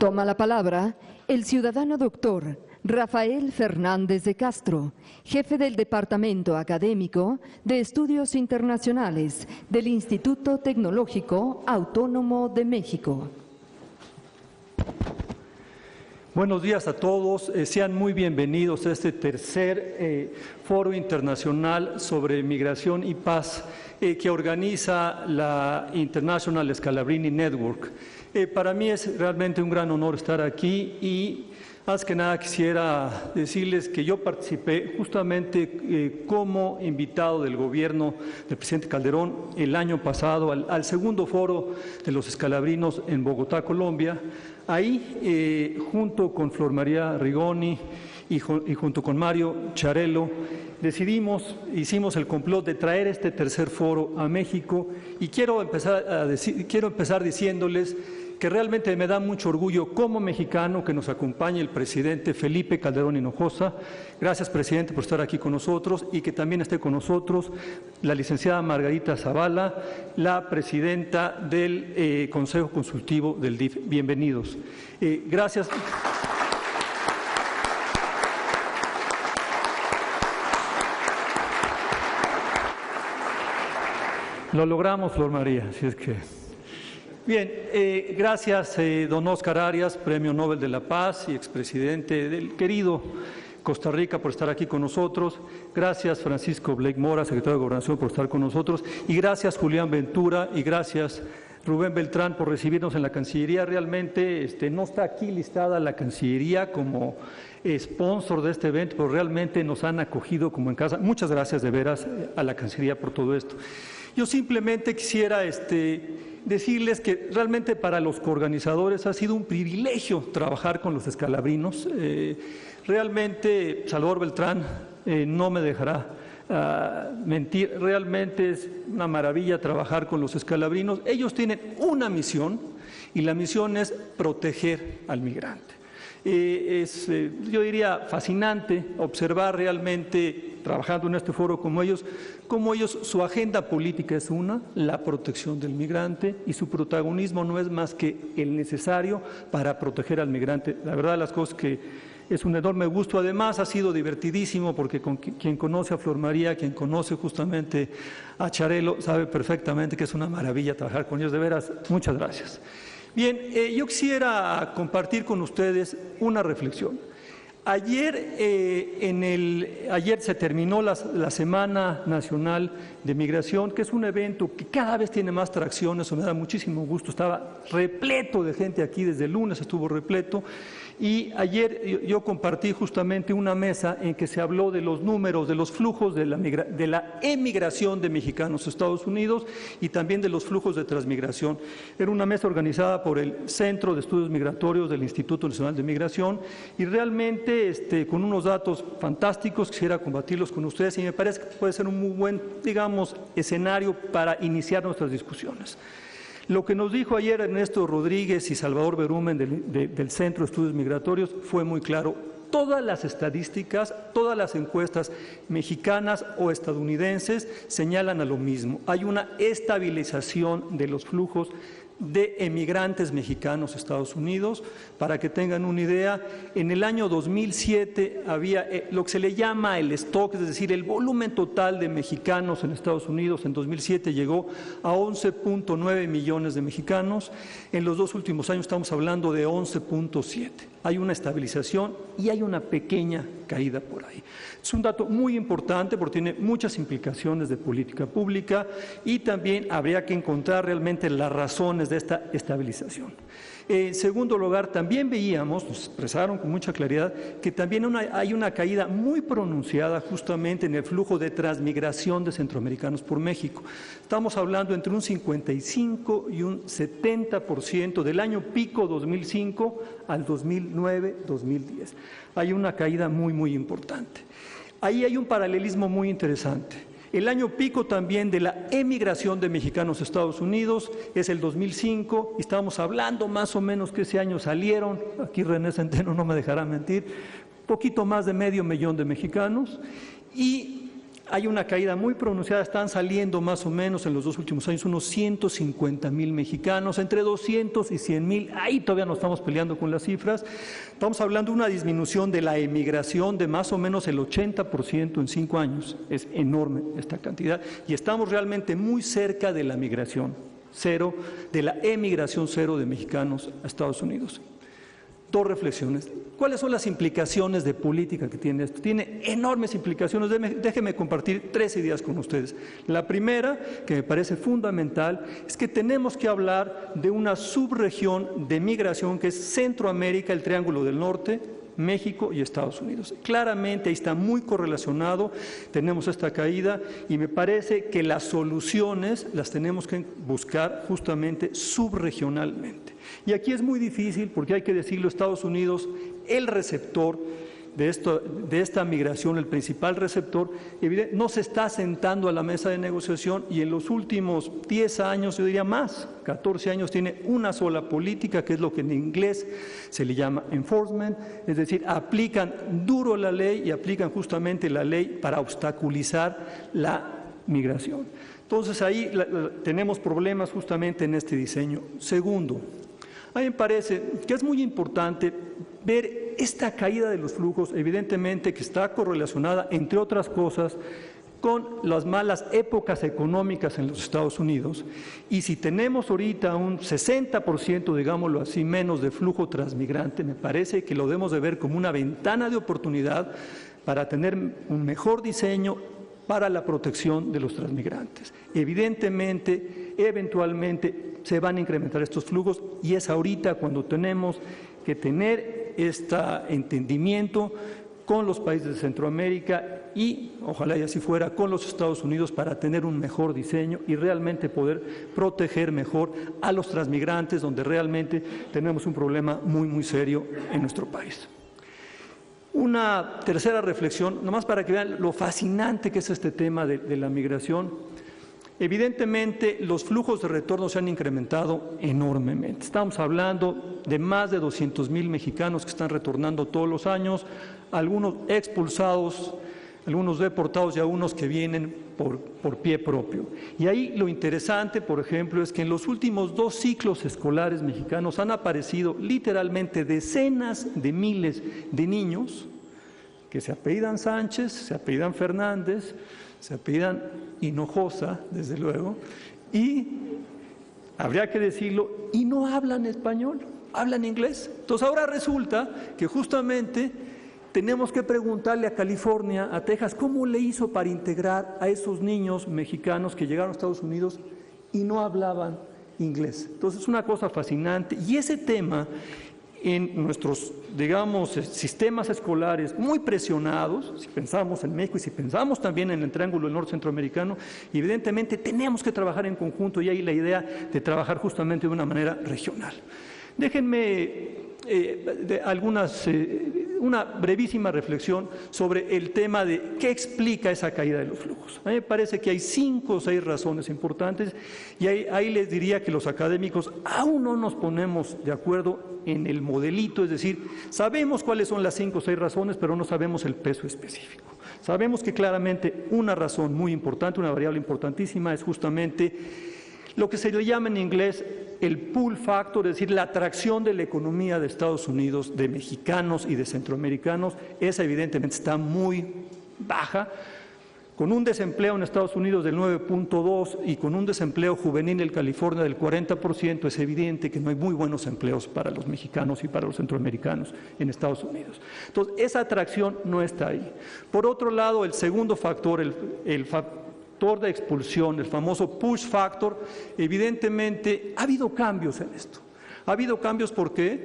Toma la palabra el ciudadano doctor Rafael Fernández de Castro, jefe del Departamento Académico de Estudios Internacionales del Instituto Tecnológico Autónomo de México. Buenos días a todos, sean muy bienvenidos a este tercer Foro Internacional sobre Migración y Paz que organiza la International Scalabrini Network. Para mí es realmente un gran honor estar aquí y más que nada quisiera decirles que yo participé justamente como invitado del gobierno del presidente Calderón el año pasado al segundo foro de los escalabrinos en Bogotá, Colombia. Ahí, junto con Flor María Rigoni y junto con Mario Charello, hicimos el complot de traer este tercer foro a México y quiero empezar diciéndoles que realmente me da mucho orgullo como mexicano que nos acompañe el presidente Felipe Calderón Hinojosa. Gracias, presidente, por estar aquí con nosotros y que también esté con nosotros la licenciada Margarita Zavala, la presidenta del Consejo Consultivo del DIF. Bienvenidos. Gracias. Lo logramos, Flor María, así es que… Bien, gracias don Óscar Arias, Premio Nobel de la Paz y expresidente del querido Costa Rica, por estar aquí con nosotros. Gracias Francisco Blake Mora, secretario de Gobernación, por estar con nosotros. Y gracias Julián Ventura y gracias Rubén Beltrán por recibirnos en la Cancillería. Realmente no está aquí listada la Cancillería como sponsor de este evento, pero realmente nos han acogido como en casa. Muchas gracias de veras a la Cancillería por todo esto. Yo simplemente quisiera decirles que realmente para los coorganizadores ha sido un privilegio trabajar con los escalabrinos. Realmente Salvador Beltrán no me dejará mentir, realmente es una maravilla trabajar con los escalabrinos. Ellos tienen una misión y la misión es proteger al migrante. Yo diría, fascinante observar realmente, trabajando en este foro como ellos, su agenda política es la protección del migrante, y su protagonismo no es más que el necesario para proteger al migrante. La verdad, las cosas que es un enorme gusto. Además, ha sido divertidísimo porque quien conoce a Flor María, quien conoce justamente a Charello, sabe perfectamente que es una maravilla trabajar con ellos. De veras, muchas gracias. Bien, yo quisiera compartir con ustedes una reflexión. Ayer se terminó la Semana Nacional de Migración, que es un evento que cada vez tiene más tracción. Eso me da muchísimo gusto. Estaba repleto de gente aquí, desde el lunes estuvo repleto. Y ayer yo compartí justamente una mesa en que se habló de los números, de los flujos de la emigración de mexicanos a Estados Unidos y también de los flujos de transmigración. Era una mesa organizada por el Centro de Estudios Migratorios del Instituto Nacional de Migración y realmente con unos datos fantásticos quisiera compartirlos con ustedes y me parece que puede ser un muy buen, digamos, escenario para iniciar nuestras discusiones. Lo que nos dijo ayer Ernesto Rodríguez y Salvador Berumen del Centro de Estudios Migratorios fue muy claro. Todas las estadísticas, todas las encuestas mexicanas o estadounidenses señalan a lo mismo. Hay una estabilización de los flujos de emigrantes mexicanos a Estados Unidos. Para que tengan una idea, en el año 2007 había lo que se le llama el stock, es decir, el volumen total de mexicanos en Estados Unidos en 2007 llegó a 11.9 millones de mexicanos. En los 2 últimos años estamos hablando de 11.7. Hay una estabilización y hay una pequeña caída por ahí. Es un dato muy importante porque tiene muchas implicaciones de política pública y también habría que encontrar realmente las razones de esta estabilización. En segundo lugar, también veíamos, nos expresaron con mucha claridad, que también hay una caída muy pronunciada justamente en el flujo de transmigración de centroamericanos por México. Estamos hablando entre un 55 y un 70% del año pico 2005 al 2009-2010. Hay una caída muy importante. Ahí hay un paralelismo muy interesante. El año pico también de la emigración de mexicanos a Estados Unidos es el 2005, y estábamos hablando más o menos que ese año salieron, aquí René Centeno no me dejará mentir, poquito más de 500,000 de mexicanos, y hay una caída muy pronunciada, están saliendo más o menos en los 2 últimos años unos 150,000 mexicanos, entre 200 y 100,000, ahí todavía no estamos peleando con las cifras. Estamos hablando de una disminución de la emigración de más o menos el 80% en 5 años, es enorme esta cantidad, y estamos realmente muy cerca de la migración cero, de la emigración cero de mexicanos a Estados Unidos. 2 reflexiones. ¿Cuáles son las implicaciones de política que tiene esto? Tiene enormes implicaciones. Déjenme compartir 3 ideas con ustedes. La primera, que me parece fundamental, es que tenemos que hablar de una subregión de migración que es Centroamérica, el Triángulo del Norte, México y Estados Unidos. Claramente ahí está muy correlacionado, tenemos esta caída y me parece que las soluciones las tenemos que buscar justamente subregionalmente. Y aquí es muy difícil porque hay que decirlo, Estados Unidos, el receptor de esta migración, el principal receptor, no se está sentando a la mesa de negociación y en los últimos 10 años, yo diría más, 14 años, tiene una sola política, que es lo que en inglés se le llama enforcement, es decir, aplican duro la ley y aplican justamente la ley para obstaculizar la migración. Entonces ahí tenemos problemas justamente en este diseño. Segundo, a mí me parece que es muy importante ver esta caída de los flujos, evidentemente que está correlacionada, entre otras cosas, con las malas épocas económicas en los Estados Unidos. Y si tenemos ahorita un 60%, digámoslo así, menos de flujo transmigrante, me parece que lo debemos de ver como una ventana de oportunidad para tener un mejor diseño para la protección de los transmigrantes. Evidentemente, eventualmente se van a incrementar estos flujos y es ahorita cuando tenemos que tener este entendimiento con los países de Centroamérica y, ojalá y así fuera, con los Estados Unidos para tener un mejor diseño y realmente poder proteger mejor a los transmigrantes, donde realmente tenemos un problema muy, muy serio en nuestro país. Una tercera reflexión, nomás para que vean lo fascinante que es este tema de la migración. Evidentemente, los flujos de retorno se han incrementado enormemente. Estamos hablando de más de 200,000 mexicanos que están retornando todos los años, algunos expulsados, algunos deportados y algunos que vienen por pie propio. Y ahí lo interesante, por ejemplo, es que en los últimos 2 ciclos escolares mexicanos han aparecido literalmente decenas de miles de niños que se apellidan Sánchez, se apellidan Fernández, se apellidan Hinojosa, desde luego, y habría que decirlo, y no hablan español, hablan inglés. Entonces ahora resulta que justamente tenemos que preguntarle a California, a Texas, cómo le hizo para integrar a esos niños mexicanos que llegaron a Estados Unidos y no hablaban inglés. Entonces es una cosa fascinante y ese tema en nuestros, digamos, sistemas escolares muy presionados, si pensamos en México y si pensamos también en el Triángulo del Norte Centroamericano, evidentemente tenemos que trabajar en conjunto y hay la idea de trabajar justamente de una manera regional. Déjenme una brevísima reflexión sobre el tema de qué explica esa caída de los flujos. A mí me parece que hay 5 o 6 razones importantes y ahí les diría que los académicos aún no nos ponemos de acuerdo en el modelito, es decir, sabemos cuáles son las 5 o 6 razones, pero no sabemos el peso específico. Sabemos que claramente una razón muy importante, una variable importantísima es justamente lo que se le llama en inglés el pull factor, es decir, la atracción de la economía de Estados Unidos, de mexicanos y de centroamericanos, esa evidentemente está muy baja, con un desempleo en Estados Unidos del 9.2 y con un desempleo juvenil en California del 40%, es evidente que no hay muy buenos empleos para los mexicanos y para los centroamericanos en Estados Unidos. Entonces, esa atracción no está ahí. Por otro lado, el segundo factor, el factor de expulsión, el famoso push factor, evidentemente ha habido cambios en esto. Ha habido cambios, ¿por qué?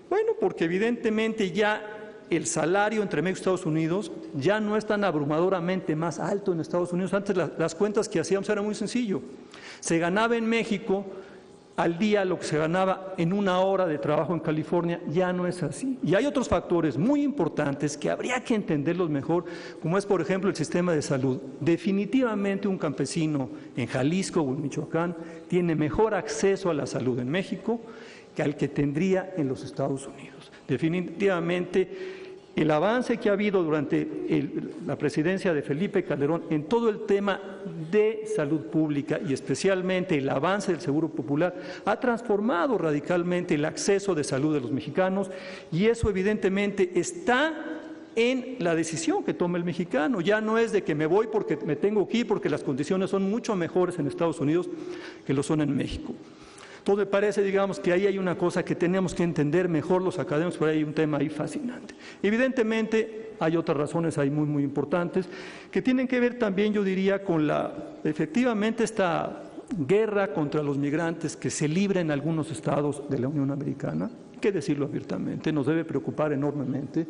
Bueno, porque evidentemente ya el salario entre México y Estados Unidos ya no es tan abrumadoramente más alto en Estados Unidos. Antes las cuentas que hacíamos era muy sencillo. Se ganaba en México al día lo que se ganaba en 1 hora de trabajo en California, ya no es así. Y hay otros factores muy importantes que habría que entenderlos mejor, como es, por ejemplo, el sistema de salud. Definitivamente un campesino en Jalisco o en Michoacán tiene mejor acceso a la salud en México que al que tendría en los Estados Unidos. Definitivamente el avance que ha habido durante la presidencia de Felipe Calderón en todo el tema de salud pública y especialmente el avance del Seguro Popular ha transformado radicalmente el acceso de salud de los mexicanos y eso evidentemente está en la decisión que toma el mexicano. Ya no es de que me voy porque me tengo que ir, porque las condiciones son mucho mejores en Estados Unidos que lo son en México. Entonces me parece, digamos, que ahí hay una cosa que tenemos que entender mejor los académicos, pero hay un tema ahí fascinante. Evidentemente hay otras razones ahí muy importantes que tienen que ver también, yo diría, con efectivamente esta guerra contra los migrantes que se libra en algunos estados de la Unión Americana, hay que decirlo abiertamente, nos debe preocupar enormemente.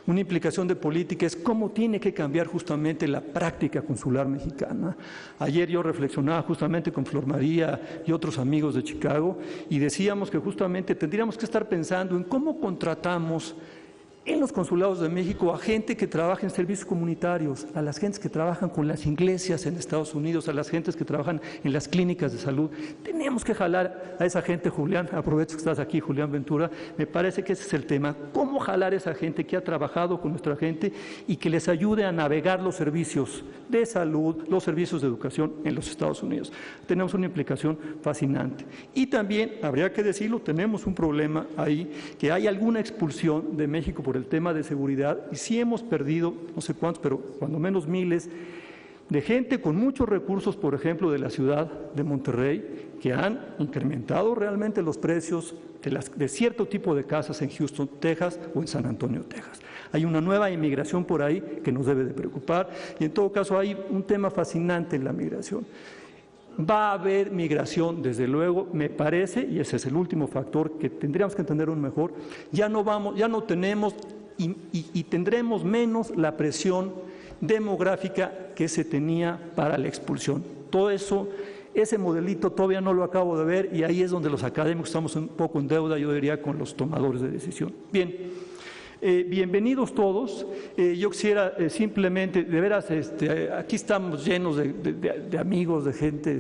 Una implicación de política es cómo tiene que cambiar justamente la práctica consular mexicana. Ayer yo reflexionaba justamente con Flor María y otros amigos de Chicago y decíamos que justamente tendríamos que estar pensando en cómo contratamos en los consulados de México a gente que trabaja en servicios comunitarios, a las gentes que trabajan con las iglesias en Estados Unidos, a las gentes que trabajan en las clínicas de salud. Tenemos que jalar a esa gente, Julián, aprovecho que estás aquí, Julián Ventura, me parece que ese es el tema, cómo jalar a esa gente que ha trabajado con nuestra gente y que les ayude a navegar los servicios de salud, los servicios de educación en los Estados Unidos. Tenemos una implicación fascinante. Y también, habría que decirlo, tenemos un problema ahí, que hay alguna expulsión de México por el tema de seguridad y sí hemos perdido, no sé cuántos, pero cuando menos miles, de gente con muchos recursos, por ejemplo, de la ciudad de Monterrey, que han incrementado realmente los precios de cierto tipo de casas en Houston, Texas o en San Antonio, Texas. Hay una nueva inmigración por ahí que nos debe de preocupar y en todo caso hay un tema fascinante en la migración. Va a haber migración, desde luego, me parece, y ese es el último factor que tendríamos que entender aún mejor, ya no tenemos y tendremos menos la presión demográfica que se tenía para la expulsión. Todo eso, ese modelito todavía no lo acabo de ver y ahí es donde los académicos estamos un poco en deuda, yo diría, con los tomadores de decisión. Bien. Bienvenidos todos. Yo quisiera simplemente, de veras, aquí estamos llenos de amigos, de gente,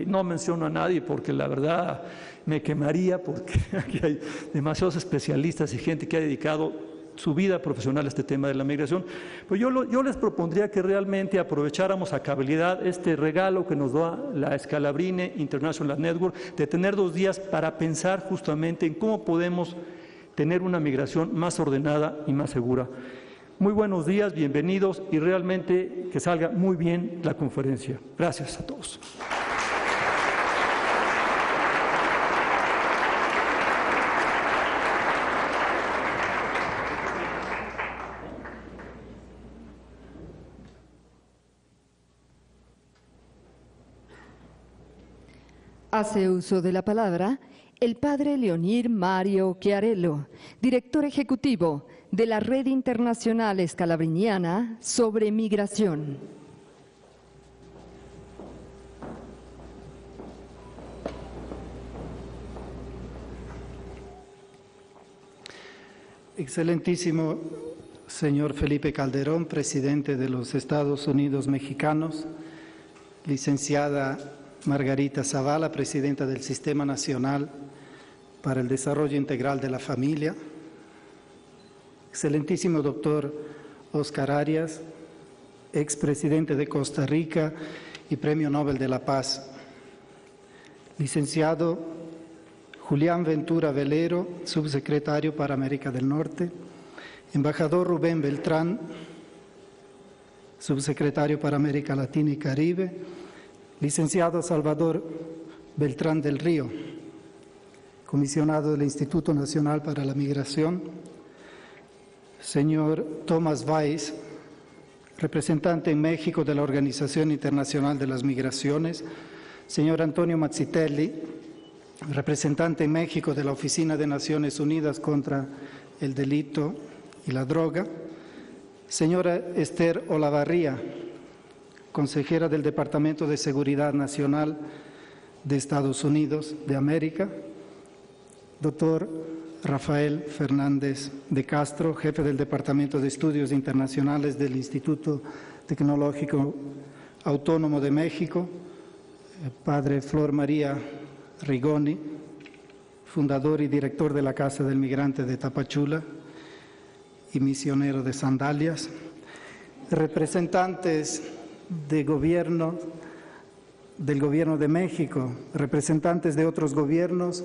no menciono a nadie porque la verdad me quemaría porque aquí hay demasiados especialistas y gente que ha dedicado su vida profesional a este tema de la migración. Pues yo les propondría que realmente aprovecháramos a cabalidad este regalo que nos da la Scalabrini International Network de tener 2 días para pensar justamente en cómo podemos tener una migración más ordenada y más segura. Muy buenos días, bienvenidos y realmente que salga muy bien la conferencia. Gracias a todos. Hace uso de la palabra el padre Leonir Mario Chiarello, director ejecutivo de la Red Internacional Scalabriniana sobre Migración. Excelentísimo señor Felipe Calderón, presidente de los Estados Unidos Mexicanos, licenciada Margarita Zavala, presidenta del Sistema Nacional para el Desarrollo Integral de la Familia, excelentísimo doctor Oscar Arias, expresidente de Costa Rica y Premio Nobel de la Paz, licenciado Julián Ventura Velero, subsecretario para América del Norte, embajador Rubén Beltrán, subsecretario para América Latina y Caribe, licenciado Salvador Beltrán del Río, comisionado del Instituto Nacional para la Migración, señor Thomas Weiss, representante en México de la Organización Internacional de las Migraciones, señor Antonio Mazzitelli, representante en México de la Oficina de Naciones Unidas contra el Delito y la Droga, señora Esther Olavarría, consejera del Departamento de Seguridad Nacional de Estados Unidos de América, doctor Rafael Fernández de Castro, jefe del Departamento de Estudios Internacionales del Instituto Tecnológico Autónomo de México, padre Flor María Rigoni, fundador y director de la Casa del Migrante de Tapachula, y misionero de sandalias, representantes del gobierno de México, representantes de otros gobiernos,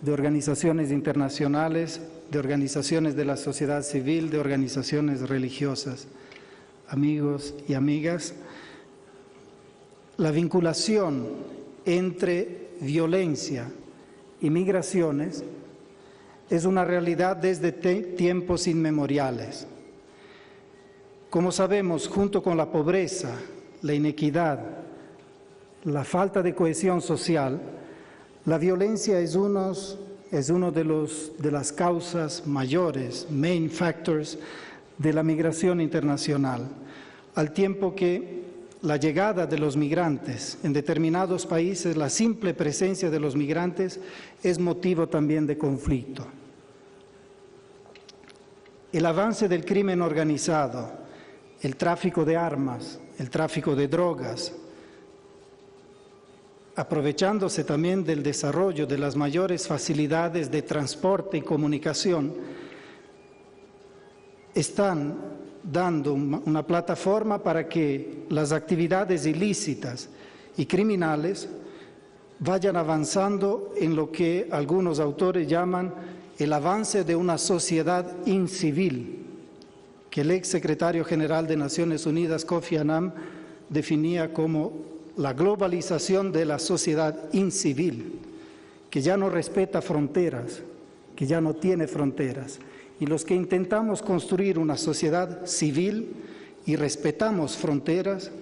de organizaciones internacionales, de organizaciones de la sociedad civil, de organizaciones religiosas, amigos y amigas. La vinculación entre violencia y migraciones es una realidad desde tiempos inmemoriales. Como sabemos, junto con la pobreza, la inequidad, la falta de cohesión social, la violencia es uno de las causas mayores, main factors, de la migración internacional, al tiempo que la llegada de los migrantes en determinados países, la simple presencia de los migrantes es motivo también de conflicto. El avance del crimen organizado, el tráfico de armas, el tráfico de drogas, aprovechándose también del desarrollo de las mayores facilidades de transporte y comunicación, están dando una plataforma para que las actividades ilícitas y criminales vayan avanzando en lo que algunos autores llaman el avance de una sociedad incivil, que el ex secretario general de Naciones Unidas, Kofi Annan, definía como la globalización de la sociedad incivil, que ya no respeta fronteras, que ya no tiene fronteras. Y los que intentamos construir una sociedad civil y respetamos fronteras,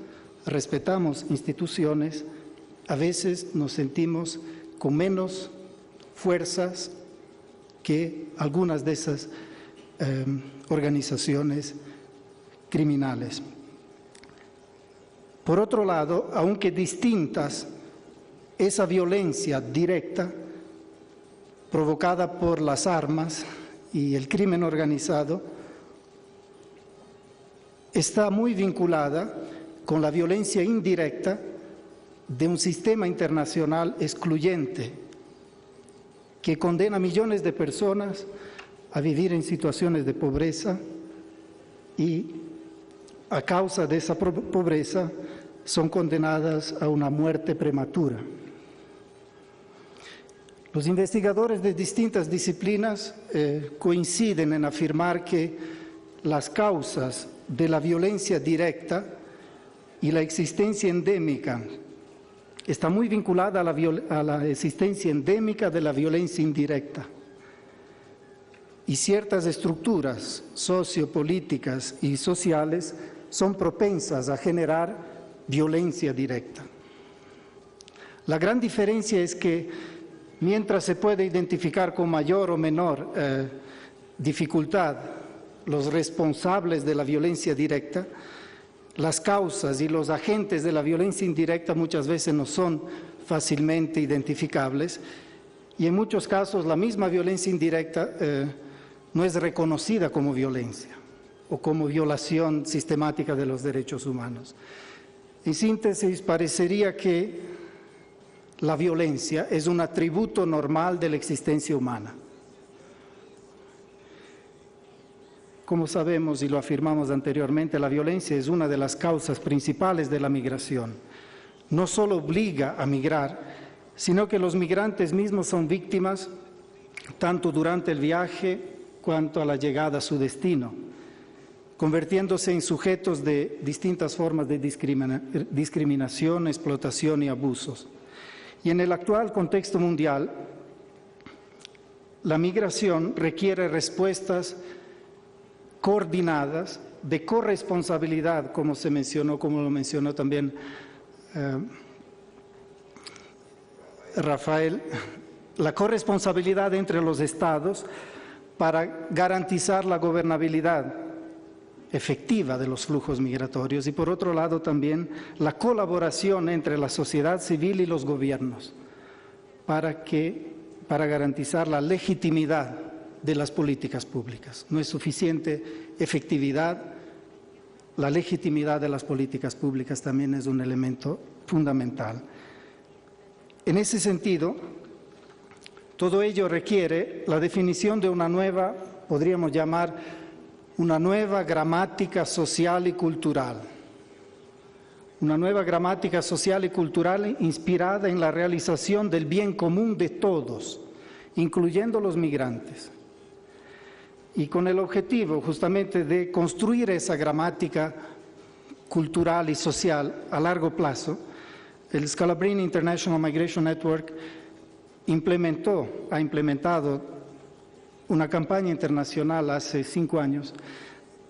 respetamos instituciones, a veces nos sentimos con menos fuerzas que algunas de esas organizaciones criminales. Por otro lado, aunque distintas, esa violencia directa provocada por las armas y el crimen organizado está muy vinculada con la violencia indirecta de un sistema internacional excluyente que condena a millones de personas a vivir en situaciones de pobreza y a causa de esa pobreza son condenadas a una muerte prematura. Los investigadores de distintas disciplinas coinciden en afirmar que las causas de la violencia directa y la existencia endémica está muy vinculada a la existencia endémica de la violencia indirecta. Y ciertas estructuras sociopolíticas y sociales son propensas a generar violencia directa. La gran diferencia es que mientras se puede identificar con mayor o menor dificultad los responsables de la violencia directa, las causas y los agentes de la violencia indirecta muchas veces no son fácilmente identificables y en muchos casos la misma violencia indirecta no es reconocida como violencia o como violación sistemática de los derechos humanos. En síntesis, parecería que la violencia es un atributo normal de la existencia humana. Como sabemos y lo afirmamos anteriormente, la violencia es una de las causas principales de la migración. No solo obliga a migrar, sino que los migrantes mismos son víctimas tanto durante el viaje cuanto a la llegada a su destino, convirtiéndose en sujetos de distintas formas de discriminación, explotación y abusos. Y en el actual contexto mundial, la migración requiere respuestas coordinadas, de corresponsabilidad, como lo mencionó también Rafael, la corresponsabilidad entre los estados para garantizar la gobernabilidad efectiva de los flujos migratorios y por otro lado también la colaboración entre la sociedad civil y los gobiernos para garantizar la legitimidad de las políticas públicas. No es suficiente efectividad, la legitimidad de las políticas públicas también es un elemento fundamental. En ese sentido, todo ello requiere la definición de una nueva, podríamos llamar, una nueva gramática social y cultural. Una nueva gramática social y cultural inspirada en la realización del bien común de todos, incluyendo los migrantes. Y con el objetivo justamente de construir esa gramática cultural y social a largo plazo, el Scalabrini International Migration Network ha implementado una campaña internacional hace 5 años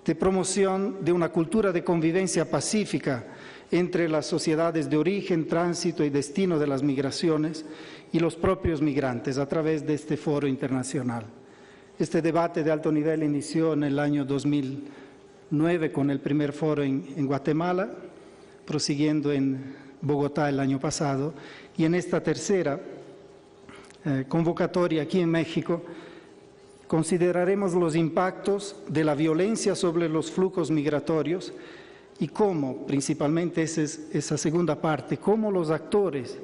de promoción de una cultura de convivencia pacífica entre las sociedades de origen, tránsito y destino de las migraciones y los propios migrantes a través de este foro internacional. Este debate de alto nivel inició en el año 2009 con el primer foro en Guatemala, prosiguiendo en Bogotá el año pasado, y en esta tercera convocatoria aquí en México consideraremos los impactos de la violencia sobre los flujos migratorios y cómo, principalmente esa segunda parte, cómo los actores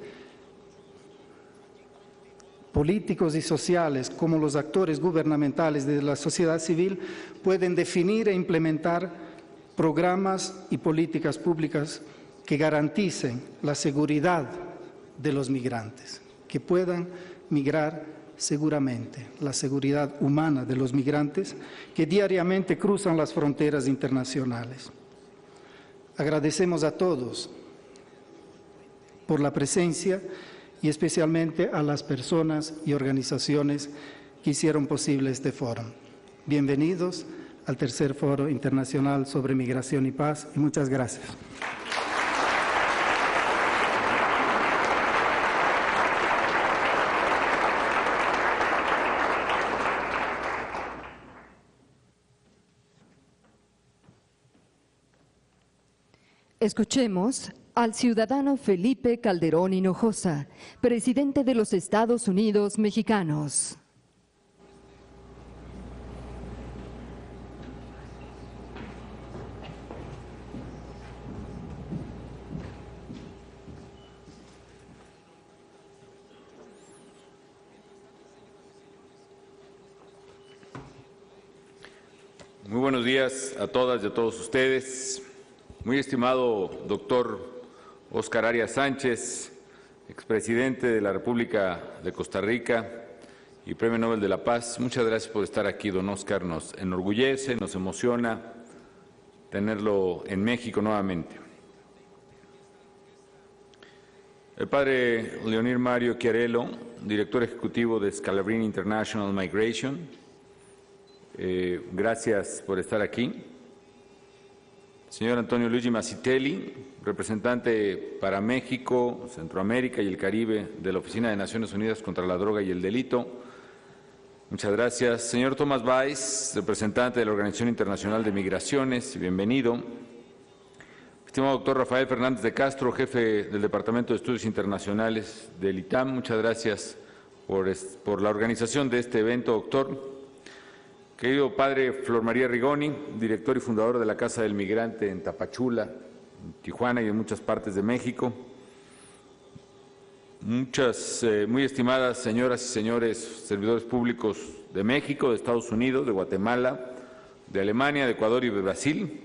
políticos y sociales, como los actores gubernamentales de la sociedad civil, pueden definir e implementar programas y políticas públicas que garanticen la seguridad de los migrantes, que puedan migrar seguramente, la seguridad humana de los migrantes que diariamente cruzan las fronteras internacionales. Agradecemos a todos por la presencia y especialmente a las personas y organizaciones que hicieron posible este foro. Bienvenidos al tercer Foro Internacional sobre Migración y Paz y muchas gracias. Escuchemos al ciudadano Felipe Calderón Hinojosa, presidente de los Estados Unidos mexicanos. Muy buenos días a todas y a todos ustedes. Muy estimado doctor Óscar Arias Sánchez, expresidente de la República de Costa Rica y Premio Nobel de la Paz, muchas gracias por estar aquí, don Óscar. Nos enorgullece, nos emociona tenerlo en México nuevamente. El padre Leonir Mario Chiarello, director ejecutivo de Scalabrini International Migration, gracias por estar aquí. Señor Antonio Luigi Mazzitelli, representante para México, Centroamérica y el Caribe de la Oficina de Naciones Unidas contra la Droga y el Delito. Muchas gracias. Señor Thomas Weiss, representante de la Organización Internacional de Migraciones, bienvenido. Estimado doctor Rafael Fernández de Castro, jefe del Departamento de Estudios Internacionales del ITAM, muchas gracias por la organización de este evento, doctor. Querido padre Flor María Rigoni, director y fundador de la Casa del Migrante en Tapachula, en Tijuana y en muchas partes de México. Muchas muy estimadas señoras y señores servidores públicos de México, de Estados Unidos, de Guatemala, de Alemania, de Ecuador y de Brasil.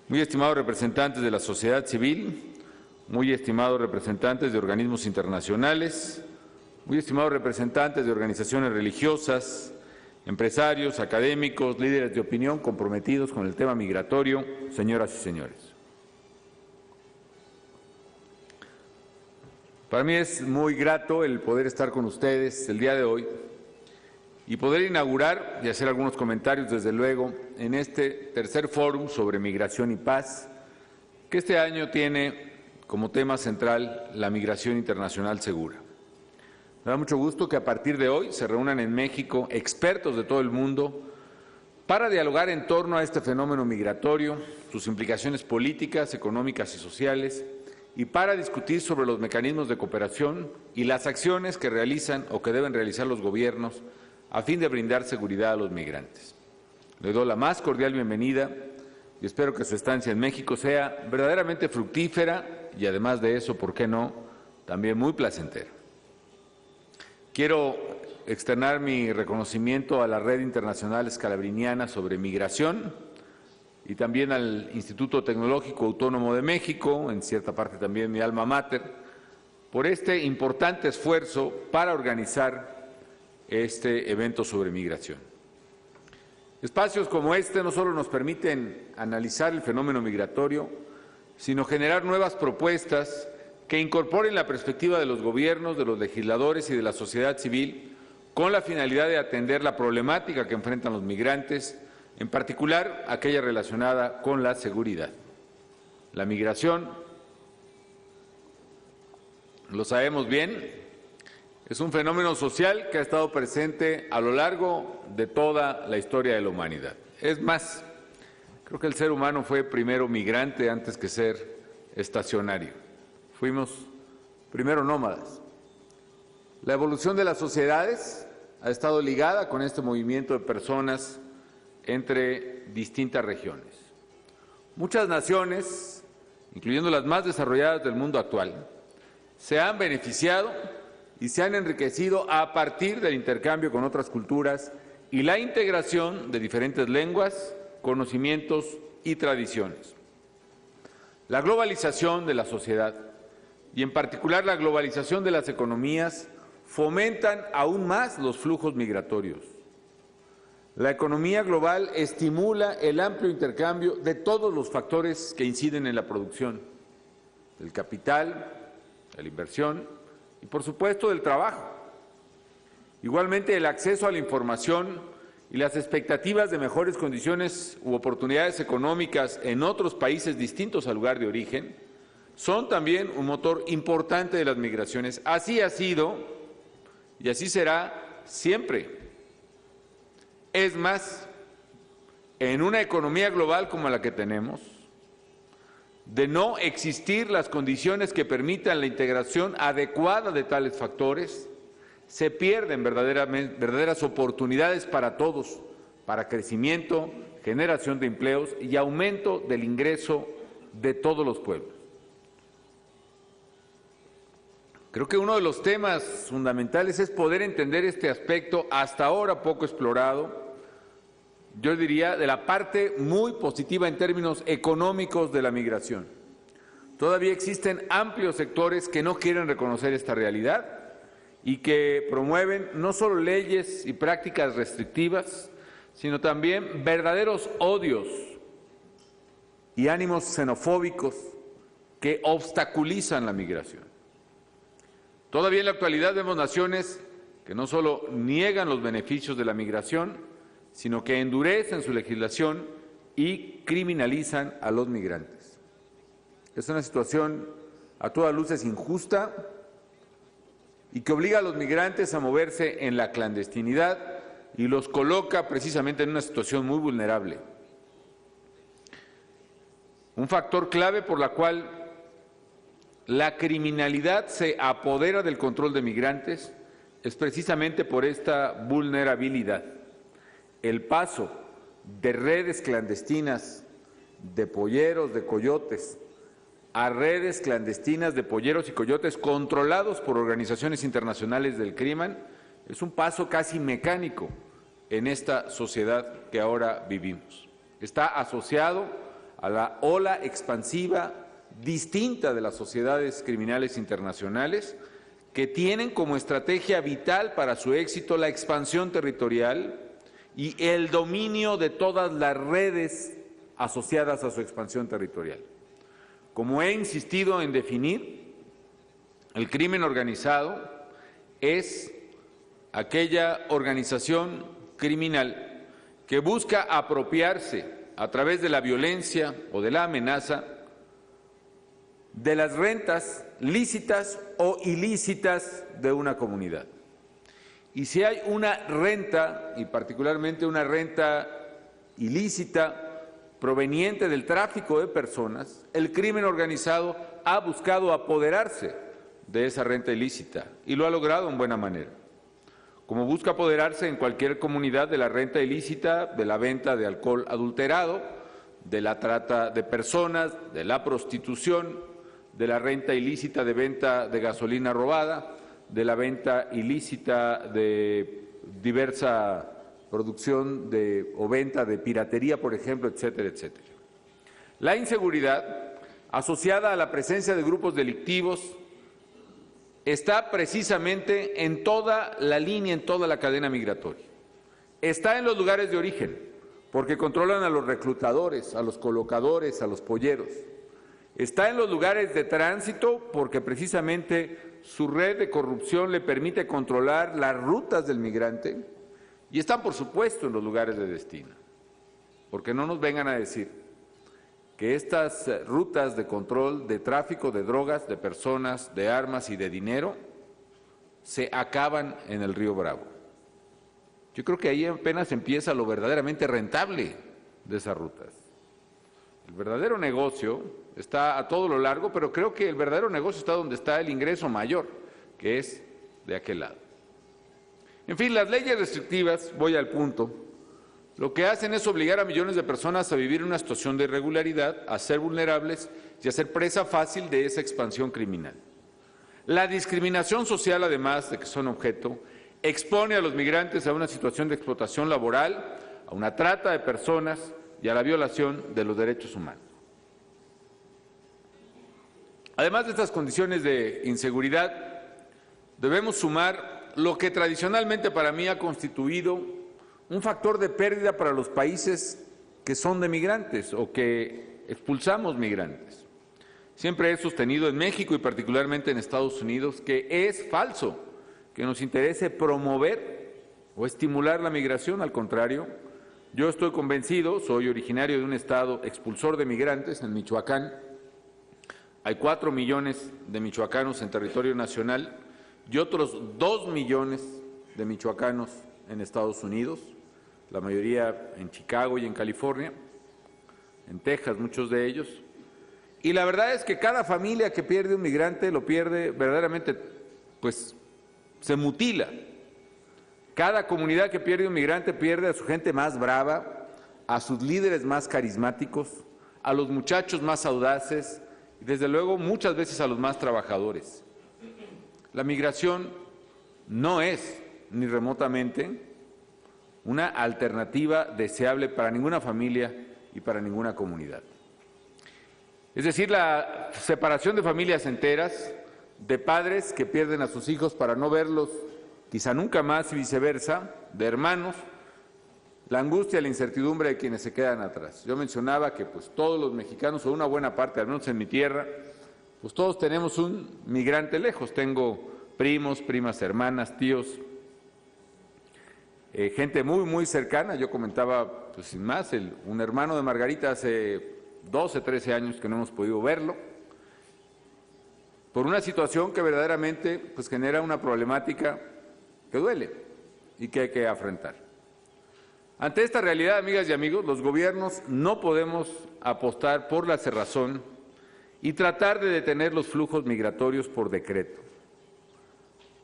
Muy estimados representantes de la sociedad civil, muy estimados representantes de organismos internacionales, muy estimados representantes de organizaciones religiosas, empresarios, académicos, líderes de opinión comprometidos con el tema migratorio, señoras y señores. Para mí es muy grato el poder estar con ustedes el día de hoy y poder inaugurar y hacer algunos comentarios, desde luego, en este tercer fórum sobre migración y paz, que este año tiene como tema central la migración internacional segura. Me da mucho gusto que a partir de hoy se reúnan en México expertos de todo el mundo para dialogar en torno a este fenómeno migratorio, sus implicaciones políticas, económicas y sociales, y para discutir sobre los mecanismos de cooperación y las acciones que realizan o que deben realizar los gobiernos a fin de brindar seguridad a los migrantes. Le doy la más cordial bienvenida y espero que su estancia en México sea verdaderamente fructífera y, además de eso, ¿por qué no?, también muy placentera. Quiero externar mi reconocimiento a la Red Internacional Scalabriniana sobre Migración y también al Instituto Tecnológico Autónomo de México, en cierta parte también mi alma mater, por este importante esfuerzo para organizar este evento sobre migración. Espacios como este no solo nos permiten analizar el fenómeno migratorio, sino generar nuevas propuestas que incorporen la perspectiva de los gobiernos, de los legisladores y de la sociedad civil con la finalidad de atender la problemática que enfrentan los migrantes, en particular aquella relacionada con la seguridad. La migración, lo sabemos bien, es un fenómeno social que ha estado presente a lo largo de toda la historia de la humanidad. Es más, creo que el ser humano fue primero migrante antes que ser estacionario. Fuimos primero nómadas. La evolución de las sociedades ha estado ligada con este movimiento de personas entre distintas regiones. Muchas naciones, incluyendo las más desarrolladas del mundo actual, se han beneficiado y se han enriquecido a partir del intercambio con otras culturas y la integración de diferentes lenguas, conocimientos y tradiciones. La globalización de la sociedad, y en particular la globalización de las economías, fomentan aún más los flujos migratorios. La economía global estimula el amplio intercambio de todos los factores que inciden en la producción, del capital, de la inversión y, por supuesto, del trabajo. Igualmente, el acceso a la información y las expectativas de mejores condiciones u oportunidades económicas en otros países distintos al lugar de origen son también un motor importante de las migraciones. Así ha sido y así será siempre. Es más, en una economía global como la que tenemos, de no existir las condiciones que permitan la integración adecuada de tales factores, se pierden verdaderas oportunidades para todos, para crecimiento, generación de empleos y aumento del ingreso de todos los pueblos. Creo que uno de los temas fundamentales es poder entender este aspecto hasta ahora poco explorado, yo diría, de la parte muy positiva en términos económicos de la migración. Todavía existen amplios sectores que no quieren reconocer esta realidad y que promueven no solo leyes y prácticas restrictivas, sino también verdaderos odios y ánimos xenofóbicos que obstaculizan la migración. Todavía en la actualidad vemos naciones que no solo niegan los beneficios de la migración, sino que endurecen su legislación y criminalizan a los migrantes. Es una situación a todas luces injusta y que obliga a los migrantes a moverse en la clandestinidad y los coloca precisamente en una situación muy vulnerable. Un factor clave por la cual la criminalidad se apodera del control de migrantes es precisamente por esta vulnerabilidad. El paso de redes clandestinas de polleros, de coyotes, a redes clandestinas de polleros y coyotes controlados por organizaciones internacionales del crimen es un paso casi mecánico en esta sociedad que ahora vivimos. Está asociado a la ola expansiva distinta de las sociedades criminales internacionales que tienen como estrategia vital para su éxito la expansión territorial y el dominio de todas las redes asociadas a su expansión territorial. Como he insistido en definir, el crimen organizado es aquella organización criminal que busca apropiarse a través de la violencia o de la amenaza de las rentas lícitas o ilícitas de una comunidad. Y si hay una renta, y particularmente una renta ilícita proveniente del tráfico de personas, el crimen organizado ha buscado apoderarse de esa renta ilícita y lo ha logrado en buena manera. Como busca apoderarse en cualquier comunidad de la renta ilícita, de la venta de alcohol adulterado, de la trata de personas, de la prostitución, de la renta ilícita de venta de gasolina robada, de la venta ilícita de diversa producción o venta de piratería, por ejemplo, etcétera, etcétera. La inseguridad, asociada a la presencia de grupos delictivos, está precisamente en toda la línea, en toda la cadena migratoria. Está en los lugares de origen, porque controlan a los reclutadores, a los colocadores, a los polleros. Está en los lugares de tránsito, porque precisamente su red de corrupción le permite controlar las rutas del migrante. Y están, por supuesto, en los lugares de destino, porque no nos vengan a decir que estas rutas de control de tráfico de drogas, de personas, de armas y de dinero se acaban en el río Bravo. Yo creo que ahí apenas empieza lo verdaderamente rentable de esas rutas. El verdadero negocio está a todo lo largo, pero creo que el verdadero negocio está donde está el ingreso mayor, que es de aquel lado. En fin, las leyes restrictivas, voy al punto, lo que hacen es obligar a millones de personas a vivir en una situación de irregularidad, a ser vulnerables y a ser presa fácil de esa expansión criminal. La discriminación social, además de que son objeto, expone a los migrantes a una situación de explotación laboral, a una trata de personas y a la violación de los derechos humanos. Además de estas condiciones de inseguridad, debemos sumar lo que tradicionalmente para mí ha constituido un factor de pérdida para los países que son de migrantes o que expulsamos migrantes. Siempre he sostenido en México y particularmente en Estados Unidos que es falso que nos interese promover o estimular la migración. Al contrario, yo estoy convencido, soy originario de un estado expulsor de migrantes, en Michoacán. Hay 4 millones de michoacanos en territorio nacional y otros 2 millones de michoacanos en Estados Unidos, la mayoría en Chicago y en California, en Texas muchos de ellos. Y la verdad es que cada familia que pierde un migrante lo pierde verdaderamente, pues se mutila. Cada comunidad que pierde un migrante pierde a su gente más brava, a sus líderes más carismáticos, a los muchachos más audaces y desde luego muchas veces a los más trabajadores. La migración no es ni remotamente una alternativa deseable para ninguna familia y para ninguna comunidad. Es decir, la separación de familias enteras, de padres que pierden a sus hijos para no verlos quizá nunca más y viceversa, de hermanos, la angustia y la incertidumbre de quienes se quedan atrás. Yo mencionaba que pues todos los mexicanos, o una buena parte, al menos en mi tierra, pues todos tenemos un migrante lejos. Tengo primos, primas, hermanas, tíos, gente muy, muy cercana. Yo comentaba, pues sin más, un hermano de Margarita hace 12, 13 años que no hemos podido verlo, por una situación que verdaderamente pues genera una problemática que duele y que hay que afrontar. Ante esta realidad, amigas y amigos, los gobiernos no podemos apostar por la cerrazón y tratar de detener los flujos migratorios por decreto.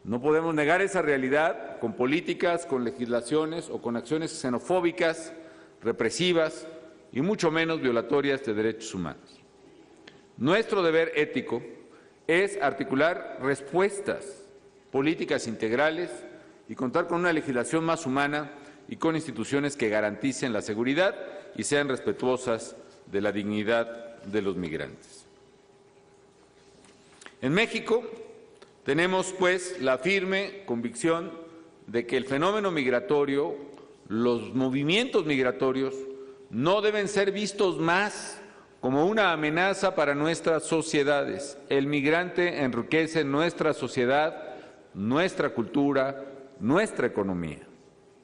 No podemos negar esa realidad con políticas, con legislaciones o con acciones xenofóbicas, represivas y mucho menos violatorias de derechos humanos. Nuestro deber ético es articular respuestas políticas integrales y contar con una legislación más humana y con instituciones que garanticen la seguridad y sean respetuosas de la dignidad de los migrantes. En México tenemos, pues, la firme convicción de que el fenómeno migratorio, los movimientos migratorios, no deben ser vistos más como una amenaza para nuestras sociedades. El migrante enriquece nuestra sociedad, nuestra cultura, nuestra economía.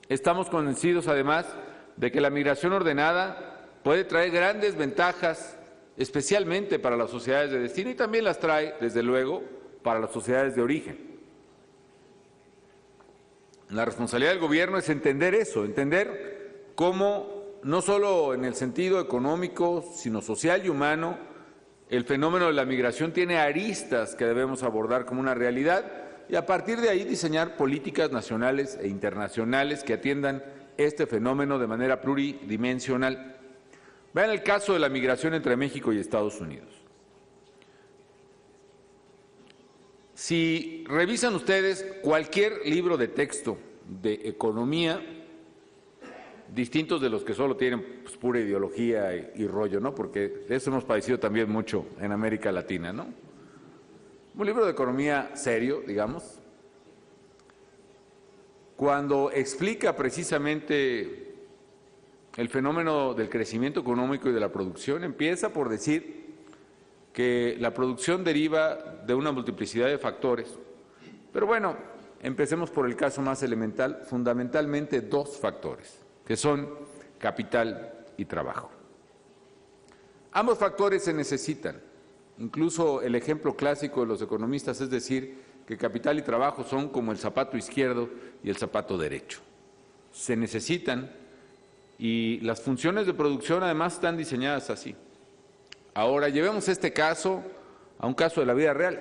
Estamos convencidos, además, de que la migración ordenada puede traer grandes ventajas, especialmente para las sociedades de destino, y también las trae, desde luego, para las sociedades de origen. La responsabilidad del gobierno es entender eso, entender cómo, no solo en el sentido económico, sino social y humano, el fenómeno de la migración tiene aristas que debemos abordar como una realidad y a partir de ahí diseñar políticas nacionales e internacionales que atiendan este fenómeno de manera pluridimensional. Vean el caso de la migración entre México y Estados Unidos. Si revisan ustedes cualquier libro de texto de economía, distintos de los que solo tienen pues, pura ideología y rollo, ¿no? Porque de eso hemos padecido también mucho en América Latina, ¿no? Un libro de economía serio, digamos, cuando explica precisamente el fenómeno del crecimiento económico y de la producción, empieza por decir que la producción deriva de una multiplicidad de factores. Pero bueno, empecemos por el caso más elemental, fundamentalmente dos factores, que son capital y trabajo. Ambos factores se necesitan. Incluso el ejemplo clásico de los economistas es decir que capital y trabajo son como el zapato izquierdo y el zapato derecho. Se necesitan y las funciones de producción además están diseñadas así. Ahora, llevemos este caso a un caso de la vida real.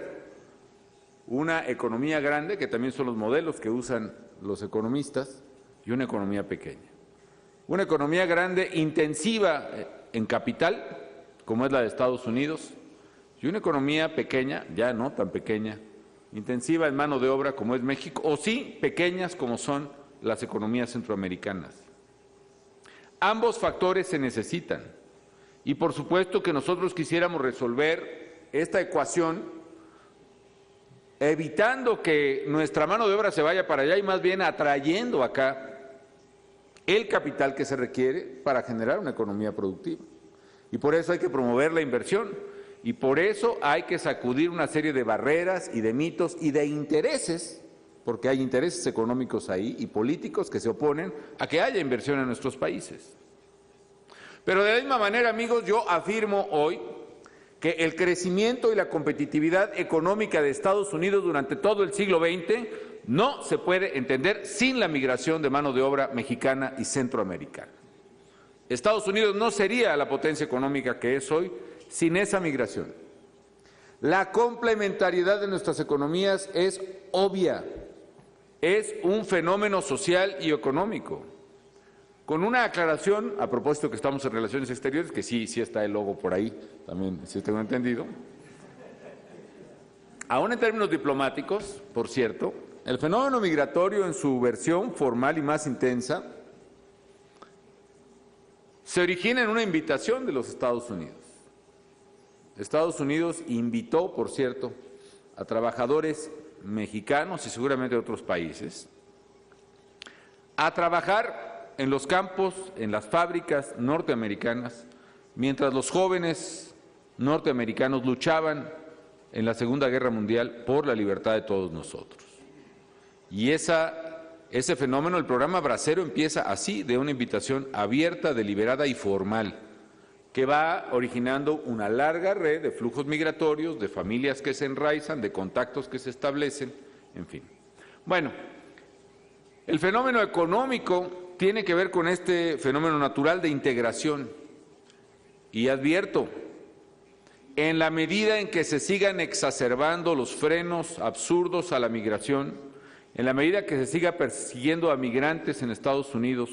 Una economía grande, que también son los modelos que usan los economistas, y una economía pequeña. Una economía grande intensiva en capital, como es la de Estados Unidos, y una economía pequeña, ya no tan pequeña, intensiva en mano de obra, como es México, o sí pequeñas como son las economías centroamericanas. Ambos factores se necesitan. Y por supuesto que nosotros quisiéramos resolver esta ecuación evitando que nuestra mano de obra se vaya para allá y más bien atrayendo acá el capital que se requiere para generar una economía productiva. Y por eso hay que promover la inversión y por eso hay que sacudir una serie de barreras y de mitos y de intereses, porque hay intereses económicos ahí y políticos que se oponen a que haya inversión en nuestros países. Pero de la misma manera, amigos, yo afirmo hoy que el crecimiento y la competitividad económica de Estados Unidos durante todo el siglo XX no se puede entender sin la migración de mano de obra mexicana y centroamericana. Estados Unidos no sería la potencia económica que es hoy sin esa migración. La complementariedad de nuestras economías es obvia, es un fenómeno social y económico. Con una aclaración, a propósito que estamos en relaciones exteriores, que sí está el logo por ahí, también, si tengo entendido. Aún en términos diplomáticos, por cierto, el fenómeno migratorio en su versión formal y más intensa se origina en una invitación de los Estados Unidos. Estados Unidos invitó, por cierto, a trabajadores mexicanos y seguramente de otros países a trabajar en los campos, en las fábricas norteamericanas, mientras los jóvenes norteamericanos luchaban en la Segunda Guerra Mundial por la libertad de todos nosotros. Y ese fenómeno, el programa Bracero, empieza así, de una invitación abierta, deliberada y formal, que va originando una larga red de flujos migratorios, de familias que se enraizan, de contactos que se establecen, en fin. Bueno, el fenómeno económico tiene que ver con este fenómeno natural de integración. Y advierto, en la medida en que se sigan exacerbando los frenos absurdos a la migración, en la medida que se siga persiguiendo a migrantes en Estados Unidos,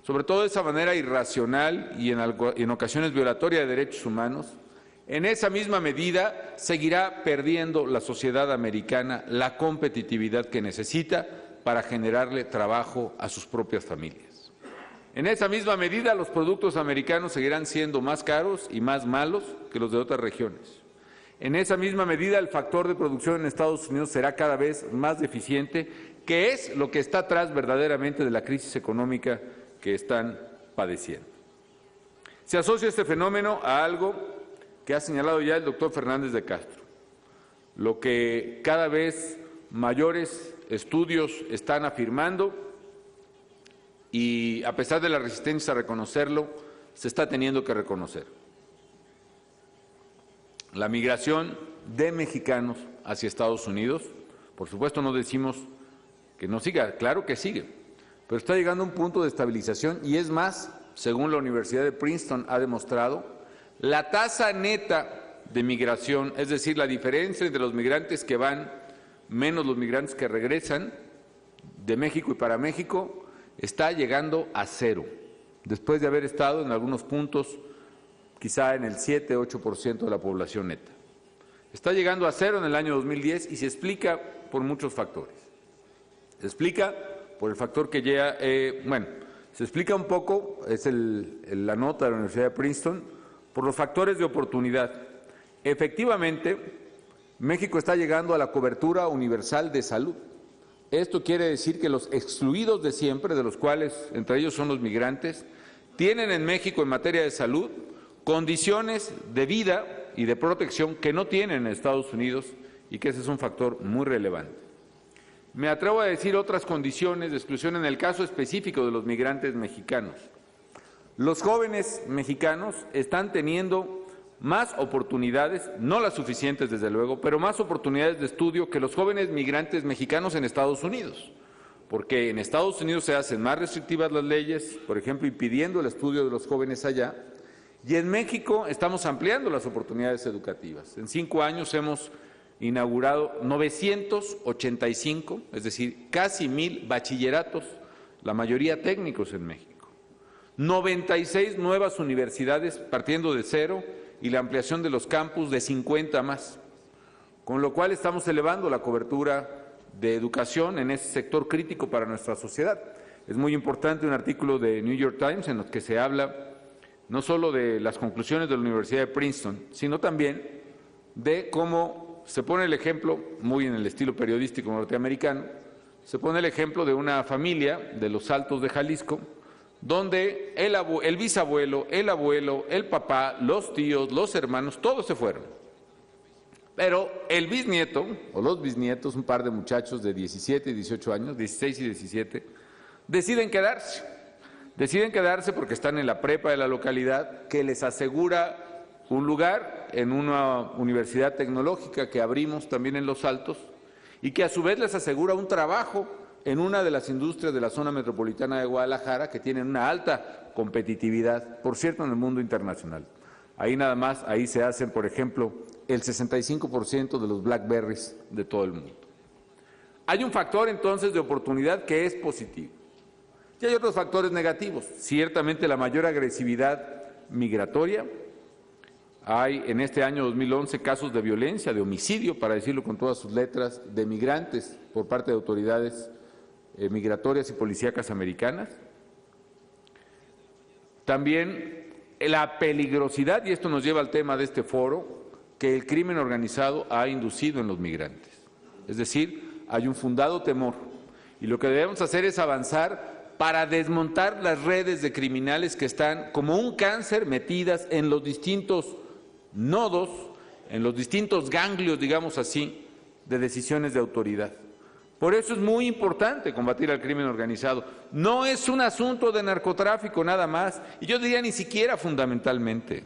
sobre todo de esa manera irracional y en ocasiones violatoria de derechos humanos, en esa misma medida seguirá perdiendo la sociedad americana la competitividad que necesita para generarle trabajo a sus propias familias. En esa misma medida, los productos americanos seguirán siendo más caros y más malos que los de otras regiones. En esa misma medida, el factor de producción en Estados Unidos será cada vez más deficiente, que es lo que está atrás verdaderamente de la crisis económica que están padeciendo. Se asocia este fenómeno a algo que ha señalado ya el doctor Fernández de Castro, lo que cada vez mayores estudios están afirmando y a pesar de la resistencia a reconocerlo, se está teniendo que reconocer. La migración de mexicanos hacia Estados Unidos, por supuesto no decimos que no siga, claro que sigue, pero está llegando a un punto de estabilización y es más, según la Universidad de Princeton ha demostrado, la tasa neta de migración, es decir, la diferencia entre los migrantes que van menos los migrantes que regresan de México y para México, está llegando a cero, después de haber estado en algunos puntos quizá en el 7-8% de la población neta. Está llegando a cero en el año 2010 y se explica por muchos factores. Se explica por el factor que ya, se explica un poco, es la nota de la Universidad de Princeton, por los factores de oportunidad. Efectivamente, México está llegando a la cobertura universal de salud. Esto quiere decir que los excluidos de siempre, de los cuales entre ellos son los migrantes, tienen en México en materia de salud condiciones de vida y de protección que no tienen en Estados Unidos y que ese es un factor muy relevante. Me atrevo a decir otras condiciones de exclusión en el caso específico de los migrantes mexicanos. Los jóvenes mexicanos están teniendo más oportunidades, no las suficientes desde luego, pero más oportunidades de estudio que los jóvenes migrantes mexicanos en Estados Unidos, porque en Estados Unidos se hacen más restrictivas las leyes, por ejemplo, impidiendo el estudio de los jóvenes allá, y en México estamos ampliando las oportunidades educativas. En 5 años hemos inaugurado 985, es decir, casi 1,000 bachilleratos, la mayoría técnicos en México. 96 nuevas universidades partiendo de cero y la ampliación de los campus de 50 más, con lo cual estamos elevando la cobertura de educación en ese sector crítico para nuestra sociedad. Es muy importante un artículo de New York Times en el que se habla no solo de las conclusiones de la Universidad de Princeton, sino también de cómo se pone el ejemplo, muy en el estilo periodístico norteamericano, se pone el ejemplo de una familia de los Altos de Jalisco, donde el bisabuelo, el abuelo, el papá, los tíos, los hermanos, todos se fueron. Pero el bisnieto, o los bisnietos, un par de muchachos de 17 y 18 años, 16 y 17, deciden quedarse. Deciden quedarse porque están en la prepa de la localidad, que les asegura un lugar en una universidad tecnológica que abrimos también en Los Altos, y que a su vez les asegura un trabajo en una de las industrias de la zona metropolitana de Guadalajara que tienen una alta competitividad, por cierto, en el mundo internacional. Ahí nada más, ahí se hacen, por ejemplo, el 65% de los BlackBerrys de todo el mundo. Hay un factor entonces de oportunidad que es positivo. Y hay otros factores negativos. Ciertamente la mayor agresividad migratoria. Hay en este año 2011 casos de violencia, de homicidio, para decirlo con todas sus letras, de migrantes por parte de autoridades migratorias y policíacas americanas. También la peligrosidad, y esto nos lleva al tema de este foro, que el crimen organizado ha inducido en los migrantes. Es decir, hay un fundado temor, y lo que debemos hacer es avanzar para desmontar las redes de criminales que están como un cáncer metidas en los distintos nodos, en los distintos ganglios, digamos así, de decisiones de autoridad. Por eso es muy importante combatir al crimen organizado. No es un asunto de narcotráfico nada más, y yo diría ni siquiera fundamentalmente.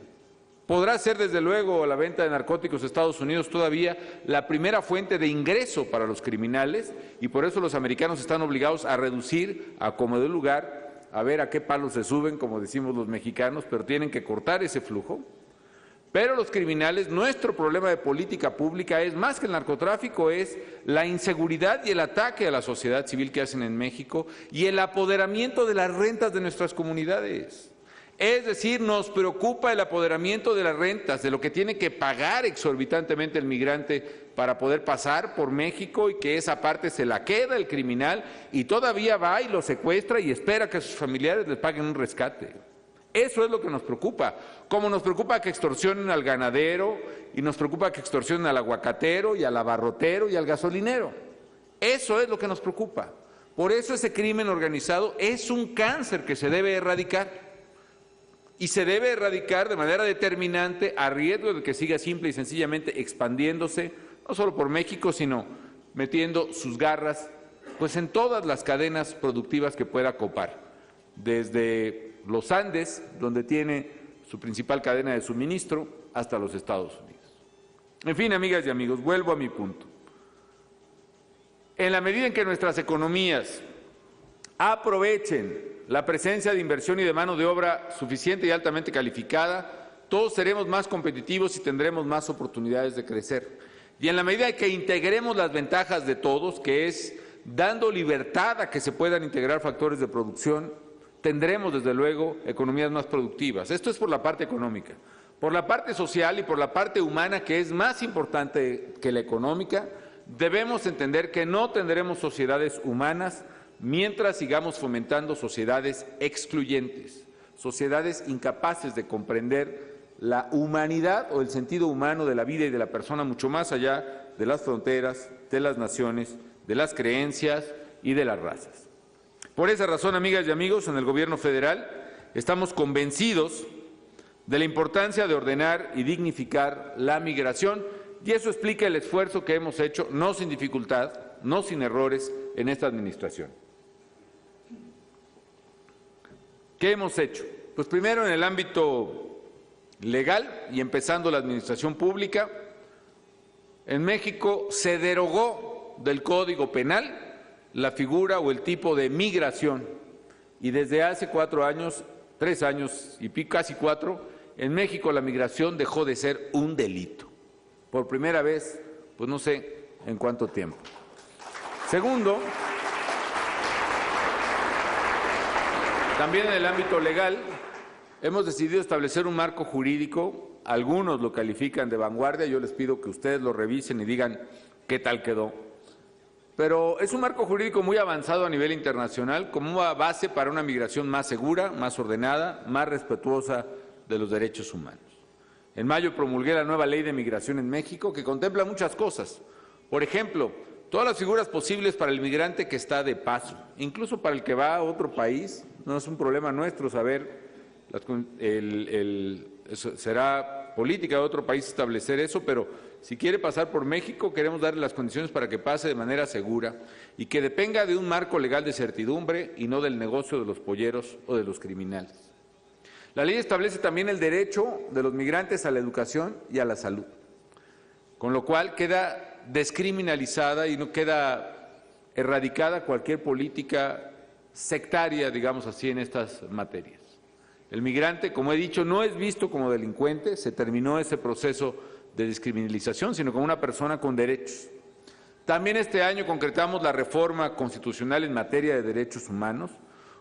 Podrá ser desde luego la venta de narcóticos a Estados Unidos todavía la primera fuente de ingreso para los criminales, y por eso los americanos están obligados a reducir, a como de lugar, a ver a qué palos se suben, como decimos los mexicanos, pero tienen que cortar ese flujo. Pero los criminales, nuestro problema de política pública es más que el narcotráfico, es la inseguridad y el ataque a la sociedad civil que hacen en México y el apoderamiento de las rentas de nuestras comunidades. Es decir, nos preocupa el apoderamiento de las rentas, de lo que tiene que pagar exorbitantemente el migrante para poder pasar por México y que esa parte se la queda el criminal y todavía va y lo secuestra y espera que sus familiares les paguen un rescate. Eso es lo que nos preocupa, como nos preocupa que extorsionen al ganadero y nos preocupa que extorsionen al aguacatero y al abarrotero y al gasolinero. Eso es lo que nos preocupa. Por eso ese crimen organizado es un cáncer que se debe erradicar. Y se debe erradicar de manera determinante a riesgo de que siga simple y sencillamente expandiéndose, no solo por México, sino metiendo sus garras pues en todas las cadenas productivas que pueda copar, desde los Andes, donde tiene su principal cadena de suministro, hasta los Estados Unidos. En fin, amigas y amigos, vuelvo a mi punto. En la medida en que nuestras economías aprovechen la presencia de inversión y de mano de obra suficiente y altamente calificada, todos seremos más competitivos y tendremos más oportunidades de crecer. Y en la medida en que integremos las ventajas de todos, que es dando libertad a que se puedan integrar factores de producción, tendremos desde luego economías más productivas. Esto es por la parte económica. por la parte social y por la parte humana, que es más importante que la económica, debemos entender que no tendremos sociedades humanas mientras sigamos fomentando sociedades excluyentes, sociedades incapaces de comprender la humanidad o el sentido humano de la vida y de la persona mucho más allá de las fronteras, de las naciones, de las creencias y de las razas. Por esa razón, amigas y amigos, en el Gobierno federal estamos convencidos de la importancia de ordenar y dignificar la migración, y eso explica el esfuerzo que hemos hecho, no sin dificultad, no sin errores, en esta administración. ¿Qué hemos hecho? Pues primero, en el ámbito legal y empezando la administración pública, en México se derogó del Código Penal la figura o el tipo de migración, y desde hace 4 años, 3 años y pico, casi 4, en México la migración dejó de ser un delito. Por primera vez, pues no sé en cuánto tiempo. Segundo, también en el ámbito legal hemos decidido establecer un marco jurídico, algunos lo califican de vanguardia, yo les pido que ustedes lo revisen y digan qué tal quedó. Pero es un marco jurídico muy avanzado a nivel internacional, como una base para una migración más segura, más ordenada, más respetuosa de los derechos humanos. En mayo promulgué la nueva Ley de Migración en México, que contempla muchas cosas. Por ejemplo, todas las figuras posibles para el migrante que está de paso, incluso para el que va a otro país. No es un problema nuestro saber, será política de otro país establecer eso, pero si quiere pasar por México, queremos darle las condiciones para que pase de manera segura y que dependa de un marco legal de certidumbre y no del negocio de los polleros o de los criminales. La ley establece también el derecho de los migrantes a la educación y a la salud, con lo cual queda descriminalizada y no queda erradicada cualquier política sectaria, digamos así, en estas materias. El migrante, como he dicho, no es visto como delincuente, se terminó ese proceso de descriminalización, sino como una persona con derechos. También este año concretamos la reforma constitucional en materia de derechos humanos,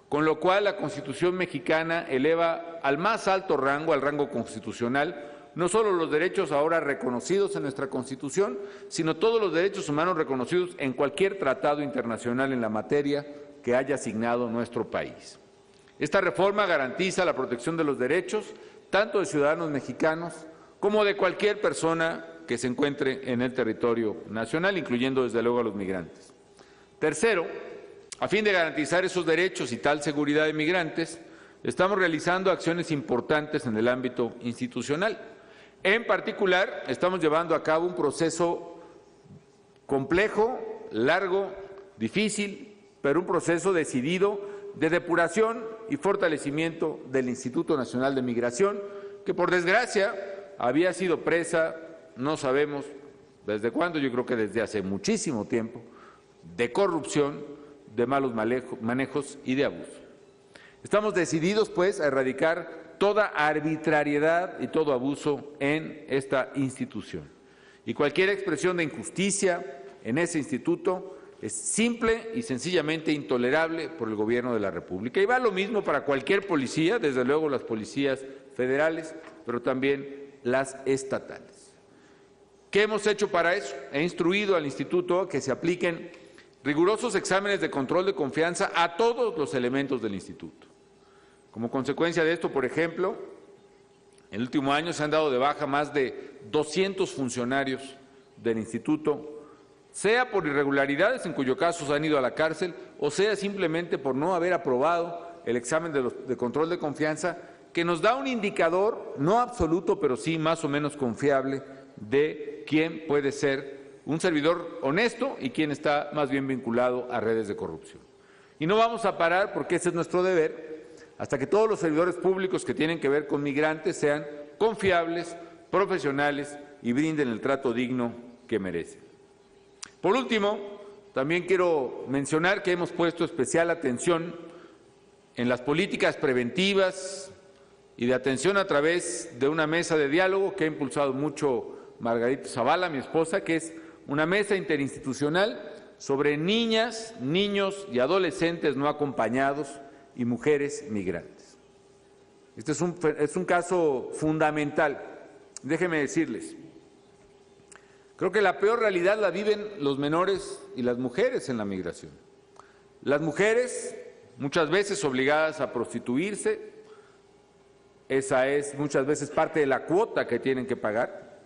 con lo cual la Constitución mexicana eleva al más alto rango, al rango constitucional, no solo los derechos ahora reconocidos en nuestra Constitución, sino todos los derechos humanos reconocidos en cualquier tratado internacional en la materia que haya asignado nuestro país. Esta reforma garantiza la protección de los derechos, tanto de ciudadanos mexicanos como de cualquier persona que se encuentre en el territorio nacional, incluyendo desde luego a los migrantes. Tercero, a fin de garantizar esos derechos y tal seguridad de migrantes, estamos realizando acciones importantes en el ámbito institucional. En particular, estamos llevando a cabo un proceso complejo, largo, difícil, pero un proceso decidido de depuración y fortalecimiento del Instituto Nacional de Migración, que por desgracia había sido presa, no sabemos desde cuándo, yo creo que desde hace muchísimo tiempo, de corrupción, de malos manejos y de abuso. Estamos decididos, pues, a erradicar toda arbitrariedad y todo abuso en esta institución. Y cualquier expresión de injusticia en ese instituto es simple y sencillamente intolerable por el Gobierno de la República. Y va lo mismo para cualquier policía, desde luego las policías federales, pero también las estatales. ¿Qué hemos hecho para eso? He instruido al instituto a que se apliquen rigurosos exámenes de control de confianza a todos los elementos del instituto. Como consecuencia de esto, por ejemplo, en el último año se han dado de baja más de 200 funcionarios del instituto, sea por irregularidades, en cuyo caso se han ido a la cárcel, o sea simplemente por no haber aprobado el examen de control de confianza, que nos da un indicador, no absoluto, pero sí más o menos confiable, de quién puede ser un servidor honesto y quién está más bien vinculado a redes de corrupción. Y no vamos a parar, porque ese es nuestro deber, hasta que todos los servidores públicos que tienen que ver con migrantes sean confiables, profesionales y brinden el trato digno que merecen. Por último, también quiero mencionar que hemos puesto especial atención en las políticas preventivas y de atención a través de una mesa de diálogo que ha impulsado mucho Margarita Zavala, mi esposa, que es una mesa interinstitucional sobre niñas, niños y adolescentes no acompañados y mujeres migrantes. Este es un caso fundamental déjenme decirles, creo que la peor realidad la viven los menores y las mujeres en la migración. Las mujeres, muchas veces obligadas a prostituirse, esa es muchas veces parte de la cuota que tienen que pagar.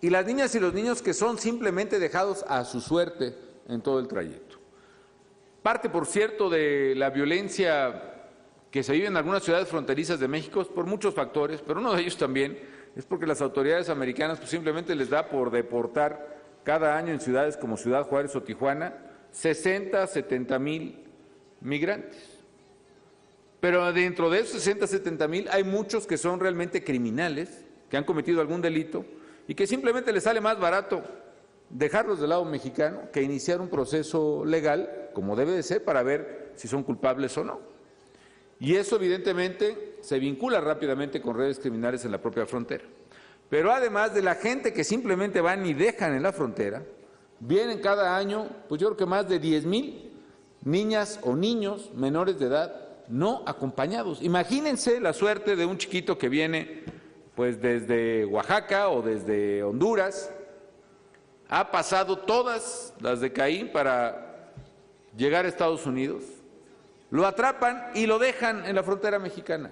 Y las niñas y los niños que son simplemente dejados a su suerte en todo el trayecto. Parte, por cierto, de la violencia que se vive en algunas ciudades fronterizas de México por muchos factores, pero uno de ellos también es porque las autoridades americanas pues, simplemente les da por deportar cada año en ciudades como Ciudad Juárez o Tijuana 60, 70 mil migrantes. Pero dentro de esos 60, 70 mil hay muchos que son realmente criminales, que han cometido algún delito y que simplemente les sale más barato dejarlos del lado mexicano que iniciar un proceso legal, como debe de ser, para ver si son culpables o no. Y eso evidentemente se vincula rápidamente con redes criminales en la propia frontera. Pero además de la gente que simplemente van y dejan en la frontera, vienen cada año, pues yo creo que más de 10,000 niñas o niños menores de edad no acompañados. Imagínense la suerte de un chiquito que viene pues desde Oaxaca o desde Honduras, ha pasado todas las de Caín para llegar a Estados Unidos, lo atrapan y lo dejan en la frontera mexicana,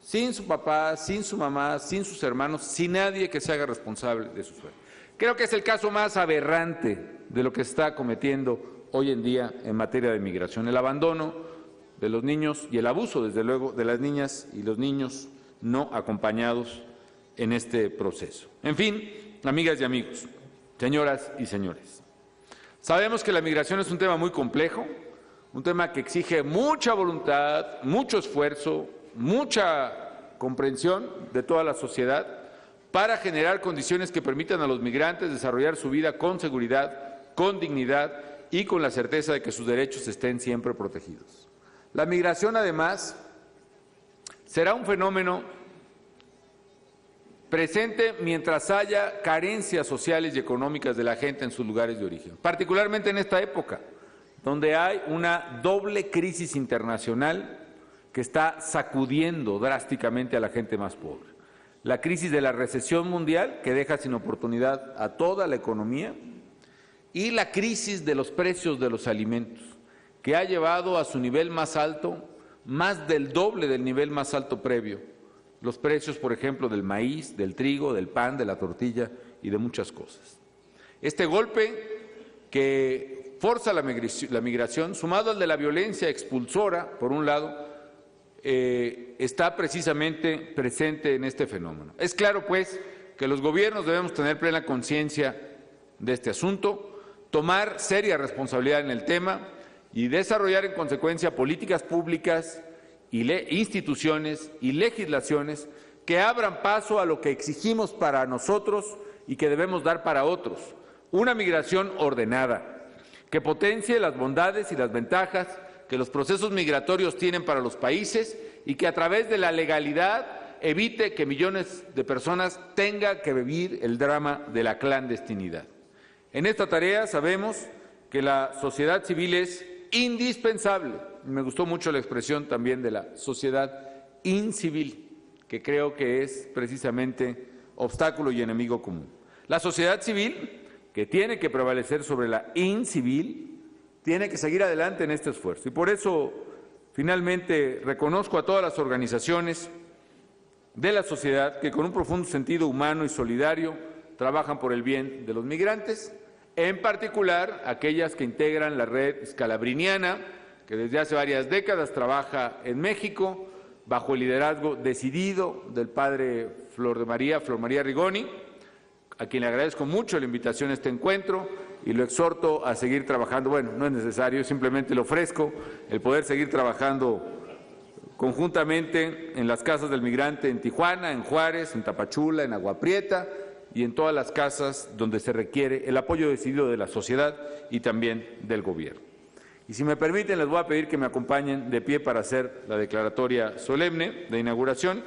sin su papá, sin su mamá, sin sus hermanos, sin nadie que se haga responsable de su suerte. Creo que es el caso más aberrante de lo que se está cometiendo hoy en día en materia de migración, el abandono de los niños y el abuso, desde luego, de las niñas y los niños no acompañados en este proceso. En fin, amigas y amigos, señoras y señores, sabemos que la migración es un tema muy complejo, un tema que exige mucha voluntad, mucho esfuerzo, mucha comprensión de toda la sociedad para generar condiciones que permitan a los migrantes desarrollar su vida con seguridad, con dignidad y con la certeza de que sus derechos estén siempre protegidos. La migración, además, será un fenómeno presente mientras haya carencias sociales y económicas de la gente en sus lugares de origen, particularmente en esta época, donde hay una doble crisis internacional que está sacudiendo drásticamente a la gente más pobre. La crisis de la recesión mundial, que deja sin oportunidad a toda la economía, y la crisis de los precios de los alimentos, que ha llevado a su nivel más alto, más del doble del nivel más alto previo, los precios, por ejemplo, del maíz, del trigo, del pan, de la tortilla y de muchas cosas. Este golpe que forza la migración, sumado al de la violencia expulsora, por un lado, está precisamente presente en este fenómeno. Es claro, pues, que los gobiernos debemos tener plena conciencia de este asunto, tomar seria responsabilidad en el tema y desarrollar en consecuencia políticas públicas, instituciones y legislaciones que abran paso a lo que exigimos para nosotros y que debemos dar para otros, una migración ordenada, que potencie las bondades y las ventajas que los procesos migratorios tienen para los países y que a través de la legalidad evite que millones de personas tengan que vivir el drama de la clandestinidad. En esta tarea sabemos que la sociedad civil es indispensable. Me gustó mucho la expresión también de la sociedad incivil, que creo que es precisamente obstáculo y enemigo común. La sociedad civil, que tiene que prevalecer sobre la incivil, tiene que seguir adelante en este esfuerzo. Y por eso, finalmente, reconozco a todas las organizaciones de la sociedad que con un profundo sentido humano y solidario trabajan por el bien de los migrantes, en particular aquellas que integran la red scalabriniana, que desde hace varias décadas trabaja en México, bajo el liderazgo decidido del padre Flor María Rigoni, a quien le agradezco mucho la invitación a este encuentro y lo exhorto a seguir trabajando. Bueno, no es necesario, simplemente le ofrezco el poder seguir trabajando conjuntamente en las casas del migrante en Tijuana, en Juárez, en Tapachula, en Agua Prieta y en todas las casas donde se requiere el apoyo decidido de la sociedad y también del gobierno. Y si me permiten, les voy a pedir que me acompañen de pie para hacer la declaratoria solemne de inauguración.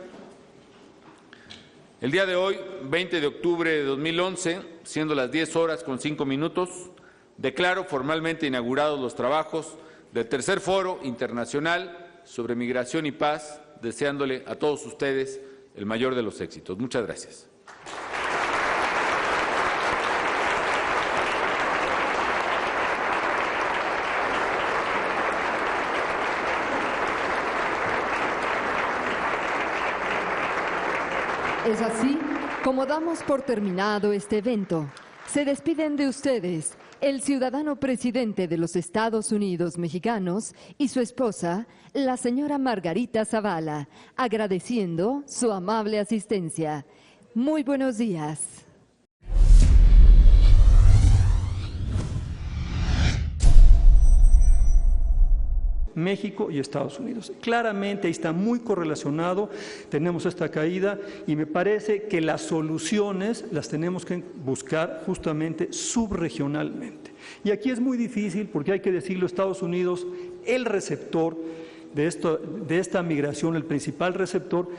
El día de hoy, 20 de octubre de 2011, siendo las 10:05, declaro formalmente inaugurados los trabajos del tercer Foro Internacional sobre Migración y Paz, deseándole a todos ustedes el mayor de los éxitos. Muchas gracias. Es así como damos por terminado este evento. Se despiden de ustedes el ciudadano presidente de los Estados Unidos mexicanos y su esposa, la señora Margarita Zavala, agradeciendo su amable asistencia. Muy buenos días. México y Estados Unidos. Claramente ahí está muy correlacionado, tenemos esta caída y me parece que las soluciones las tenemos que buscar justamente subregionalmente. Y aquí es muy difícil porque hay que decirlo, Estados Unidos, el receptor de esta migración, el principal receptor,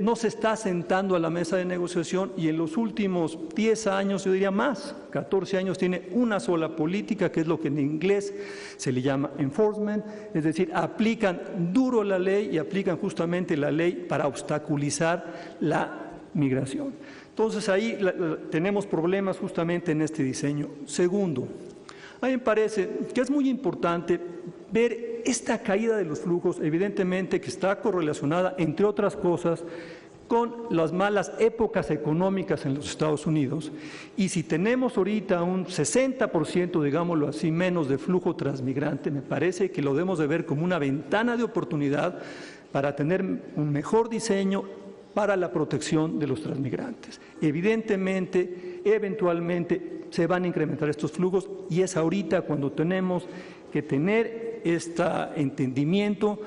no se está sentando a la mesa de negociación y en los últimos 10 años, yo diría más, 14 años, tiene una sola política, que es lo que en inglés se le llama enforcement, es decir, aplican duro la ley y aplican justamente la ley para obstaculizar la migración. Entonces ahí tenemos problemas justamente en este diseño. Segundo, a mí me parece que es muy importante ver esta caída de los flujos, evidentemente que está correlacionada, entre otras cosas, con las malas épocas económicas en los Estados Unidos. Y si tenemos ahorita un 60%, digámoslo así, menos de flujo transmigrante, me parece que lo debemos de ver como una ventana de oportunidad para tener un mejor diseño para la protección de los transmigrantes. Evidentemente, eventualmente se van a incrementar estos flujos y es ahorita cuando tenemos que tener este entendimiento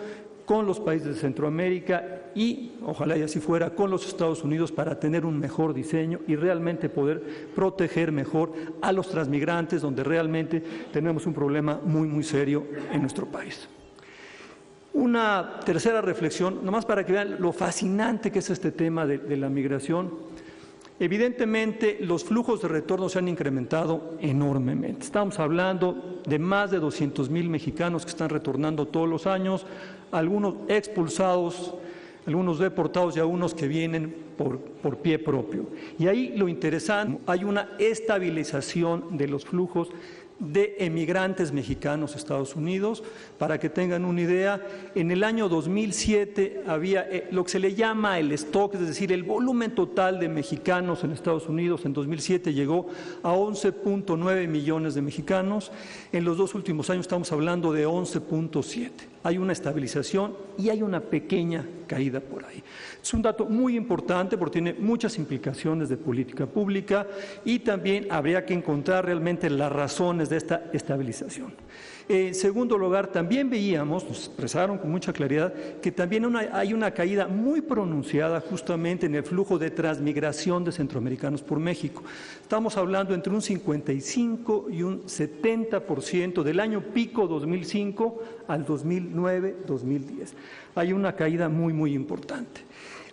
con los países de Centroamérica y, ojalá y así fuera, con los Estados Unidos para tener un mejor diseño y realmente poder proteger mejor a los transmigrantes, donde realmente tenemos un problema muy, muy serio en nuestro país. Una tercera reflexión, nomás para que vean lo fascinante que es este tema de la migración. Evidentemente, los flujos de retorno se han incrementado enormemente. Estamos hablando de más de 200,000 mexicanos que están retornando todos los años, algunos expulsados, algunos deportados y algunos que vienen por pie propio. Y ahí lo interesante, hay una estabilización de los flujos de emigrantes mexicanos a Estados Unidos. Para que tengan una idea, en el año 2007 había lo que se le llama el stock, es decir, el volumen total de mexicanos en Estados Unidos en 2007 llegó a 11.9 millones de mexicanos. En los 2 últimos años estamos hablando de 11.7. Hay una estabilización y hay una pequeña caída por ahí. Es un dato muy importante porque tiene muchas implicaciones de política pública y también habría que encontrar realmente las razones de esta estabilización. En segundo lugar, también veíamos, nos expresaron con mucha claridad, que también hay una caída muy pronunciada justamente en el flujo de transmigración de centroamericanos por México. Estamos hablando entre un 55 y un 70% del año pico 2005 al 2009-2010. Hay una caída muy, muy importante.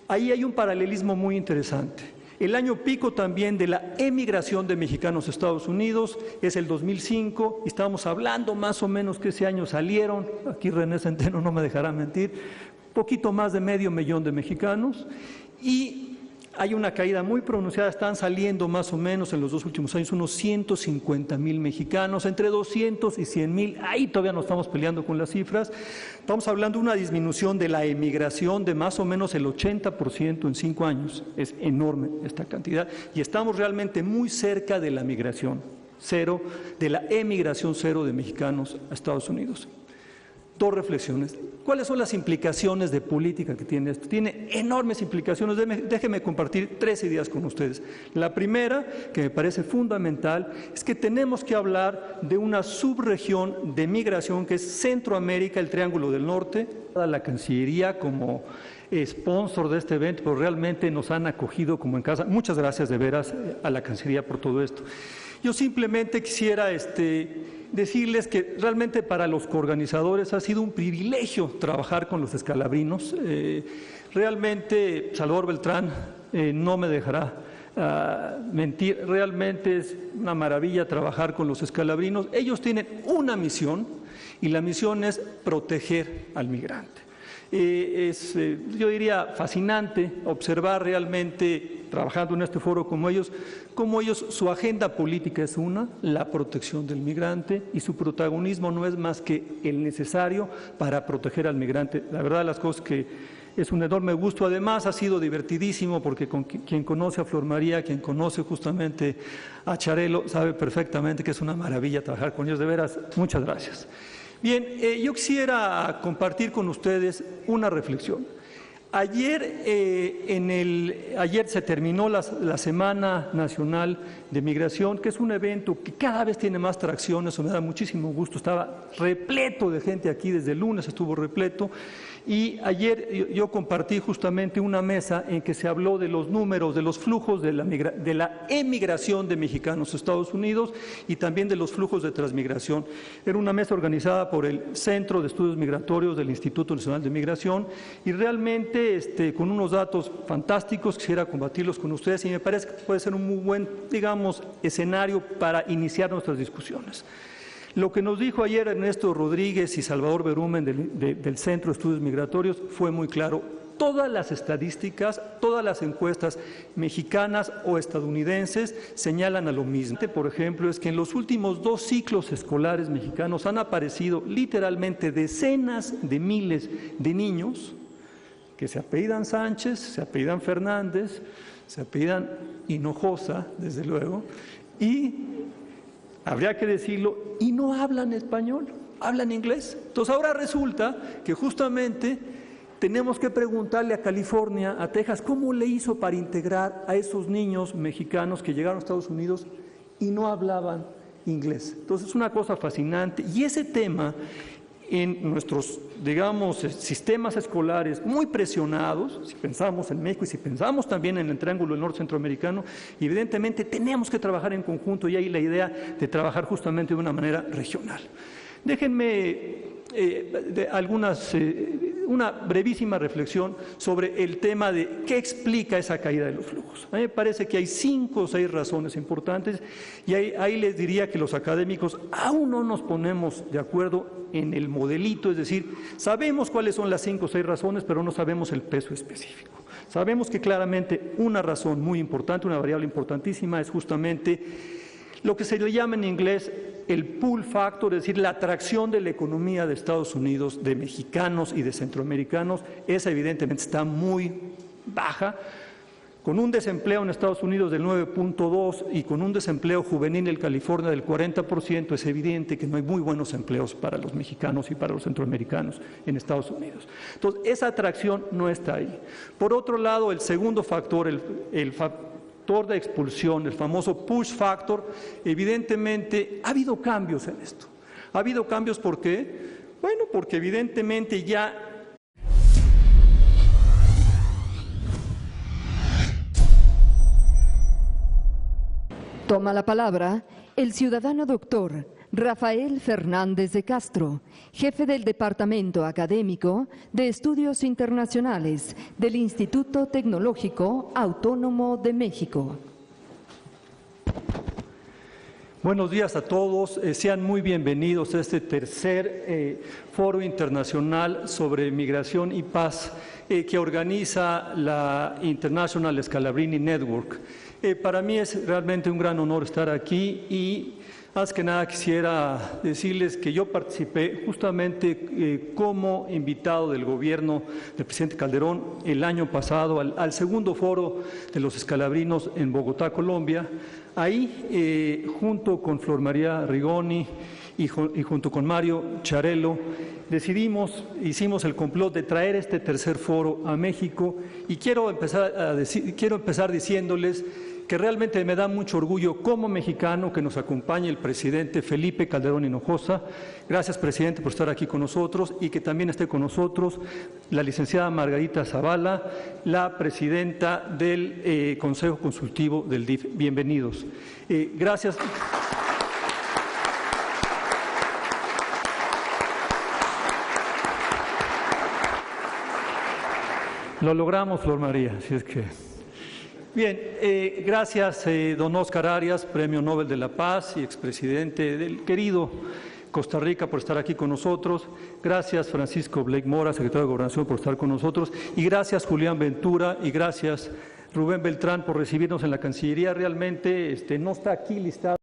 Ahí hay un paralelismo muy interesante. El año pico también de la emigración de mexicanos a Estados Unidos es el 2005, y estamos hablando más o menos que ese año salieron, aquí René Centeno no me dejará mentir, poquito más de 500,000 de mexicanos, y hay una caída muy pronunciada, están saliendo más o menos en los 2 últimos años unos 150,000 mexicanos, entre 200 y 100,000, ahí todavía no estamos peleando con las cifras. Estamos hablando de una disminución de la emigración de más o menos el 80% en 5 años, es enorme esta cantidad, y estamos realmente muy cerca de la migración cero, de la emigración cero de mexicanos a Estados Unidos. 2 reflexiones. ¿Cuáles son las implicaciones de política que tiene esto? Tiene enormes implicaciones. Déjenme compartir 3 ideas con ustedes. La primera, que me parece fundamental, es que tenemos que hablar de una subregión de migración que es Centroamérica, el Triángulo del Norte. La Cancillería como sponsor de este evento, pero realmente nos han acogido como en casa. Muchas gracias de veras a la Cancillería por todo esto. Yo simplemente quisiera decirles que realmente para los coorganizadores ha sido un privilegio trabajar con los escalabrinos. Realmente Salvador Beltrán no me dejará mentir, realmente es una maravilla trabajar con los escalabrinos. Ellos tienen una misión y la misión es proteger al migrante. yo diría, fascinante observar realmente, trabajando en este foro como ellos, su agenda política es la protección del migrante, y su protagonismo no es más que el necesario para proteger al migrante. La verdad, las cosas que es un enorme gusto. Además, ha sido divertidísimo porque quien conoce a Flor María, quien conoce justamente a Charelo, sabe perfectamente que es una maravilla trabajar con ellos. De veras, muchas gracias. Bien, yo quisiera compartir con ustedes una reflexión. Ayer se terminó la Semana Nacional de Migración, que es un evento que cada vez tiene más tracción. Eso me da muchísimo gusto. Estaba repleto de gente aquí, desde el lunes estuvo repleto. Y ayer yo compartí justamente una mesa en que se habló de los números, de los flujos de la emigración de mexicanos a Estados Unidos y también de los flujos de transmigración. Era una mesa organizada por el Centro de Estudios Migratorios del Instituto Nacional de Migración, y realmente con unos datos fantásticos quisiera compartirlos con ustedes, y me parece que puede ser un muy buen, digamos, escenario para iniciar nuestras discusiones. Lo que nos dijo ayer Ernesto Rodríguez y Salvador Berumen del Centro de Estudios Migratorios fue muy claro. Todas las estadísticas, todas las encuestas mexicanas o estadounidenses señalan a lo mismo. Por ejemplo, es que en los últimos 2 ciclos escolares mexicanos han aparecido literalmente decenas de miles de niños que se apellidan Sánchez, se apellidan Fernández, se apellidan Hinojosa, desde luego, y habría que decirlo, y no hablan español, hablan inglés. Entonces ahora resulta que justamente tenemos que preguntarle a California, a Texas, cómo le hizo para integrar a esos niños mexicanos que llegaron a Estados Unidos y no hablaban inglés. Entonces es una cosa fascinante, y ese tema en nuestros, digamos, sistemas escolares muy presionados, si pensamos en México y si pensamos también en el Triángulo del Norte Centroamericano, evidentemente tenemos que trabajar en conjunto, y hay la idea de trabajar justamente de una manera regional. Déjenme una brevísima reflexión sobre el tema de qué explica esa caída de los flujos. A mí me parece que hay 5 o 6 razones importantes, y ahí les diría que los académicos aún no nos ponemos de acuerdo en el modelito, es decir, sabemos cuáles son las 5 o 6 razones, pero no sabemos el peso específico. Sabemos que claramente una razón muy importante, una variable importantísima, es justamente lo que se le llama en inglés el pull factor, es decir, la atracción de la economía de Estados Unidos, de mexicanos y de centroamericanos. Esa evidentemente está muy baja, con un desempleo en Estados Unidos del 9.2 y con un desempleo juvenil en California del 40%, es evidente que no hay muy buenos empleos para los mexicanos y para los centroamericanos en Estados Unidos. Entonces, esa atracción no está ahí. Por otro lado, el segundo factor, el factor de expulsión, el famoso push factor, evidentemente ha habido cambios en esto. Ha habido cambios, ¿por qué? Bueno, porque evidentemente ya toma la palabra el ciudadano doctor Rafael Fernández de Castro, jefe del Departamento Académico de Estudios Internacionales del Instituto Tecnológico Autónomo de México. Buenos días a todos, sean muy bienvenidos a este tercer Foro Internacional sobre Migración y Paz que organiza la International Scalabrini Network. Para mí es realmente un gran honor estar aquí, y más que nada quisiera decirles que yo participé justamente como invitado del gobierno del presidente Calderón el año pasado al segundo foro de los Scalabrinos en Bogotá, Colombia. Ahí, junto con Flor María Rigoni y junto con Mario Charelo, hicimos el complot de traer este tercer foro a México, y quiero empezar diciéndoles que realmente me da mucho orgullo como mexicano que nos acompañe el presidente Felipe Calderón Hinojosa. Gracias, presidente, por estar aquí con nosotros, y que también esté con nosotros la licenciada Margarita Zavala, la presidenta del Consejo Consultivo del DIF. Bienvenidos. Gracias. Lo logramos, Flor María, así es que... Bien, gracias don Óscar Arias, Premio Nobel de la Paz y expresidente del querido Costa Rica, por estar aquí con nosotros. Gracias, Francisco Blake Mora, secretario de Gobernación, por estar con nosotros. Y gracias, Julián Ventura, y gracias, Rubén Beltrán, por recibirnos en la Cancillería. Realmente no está aquí listado.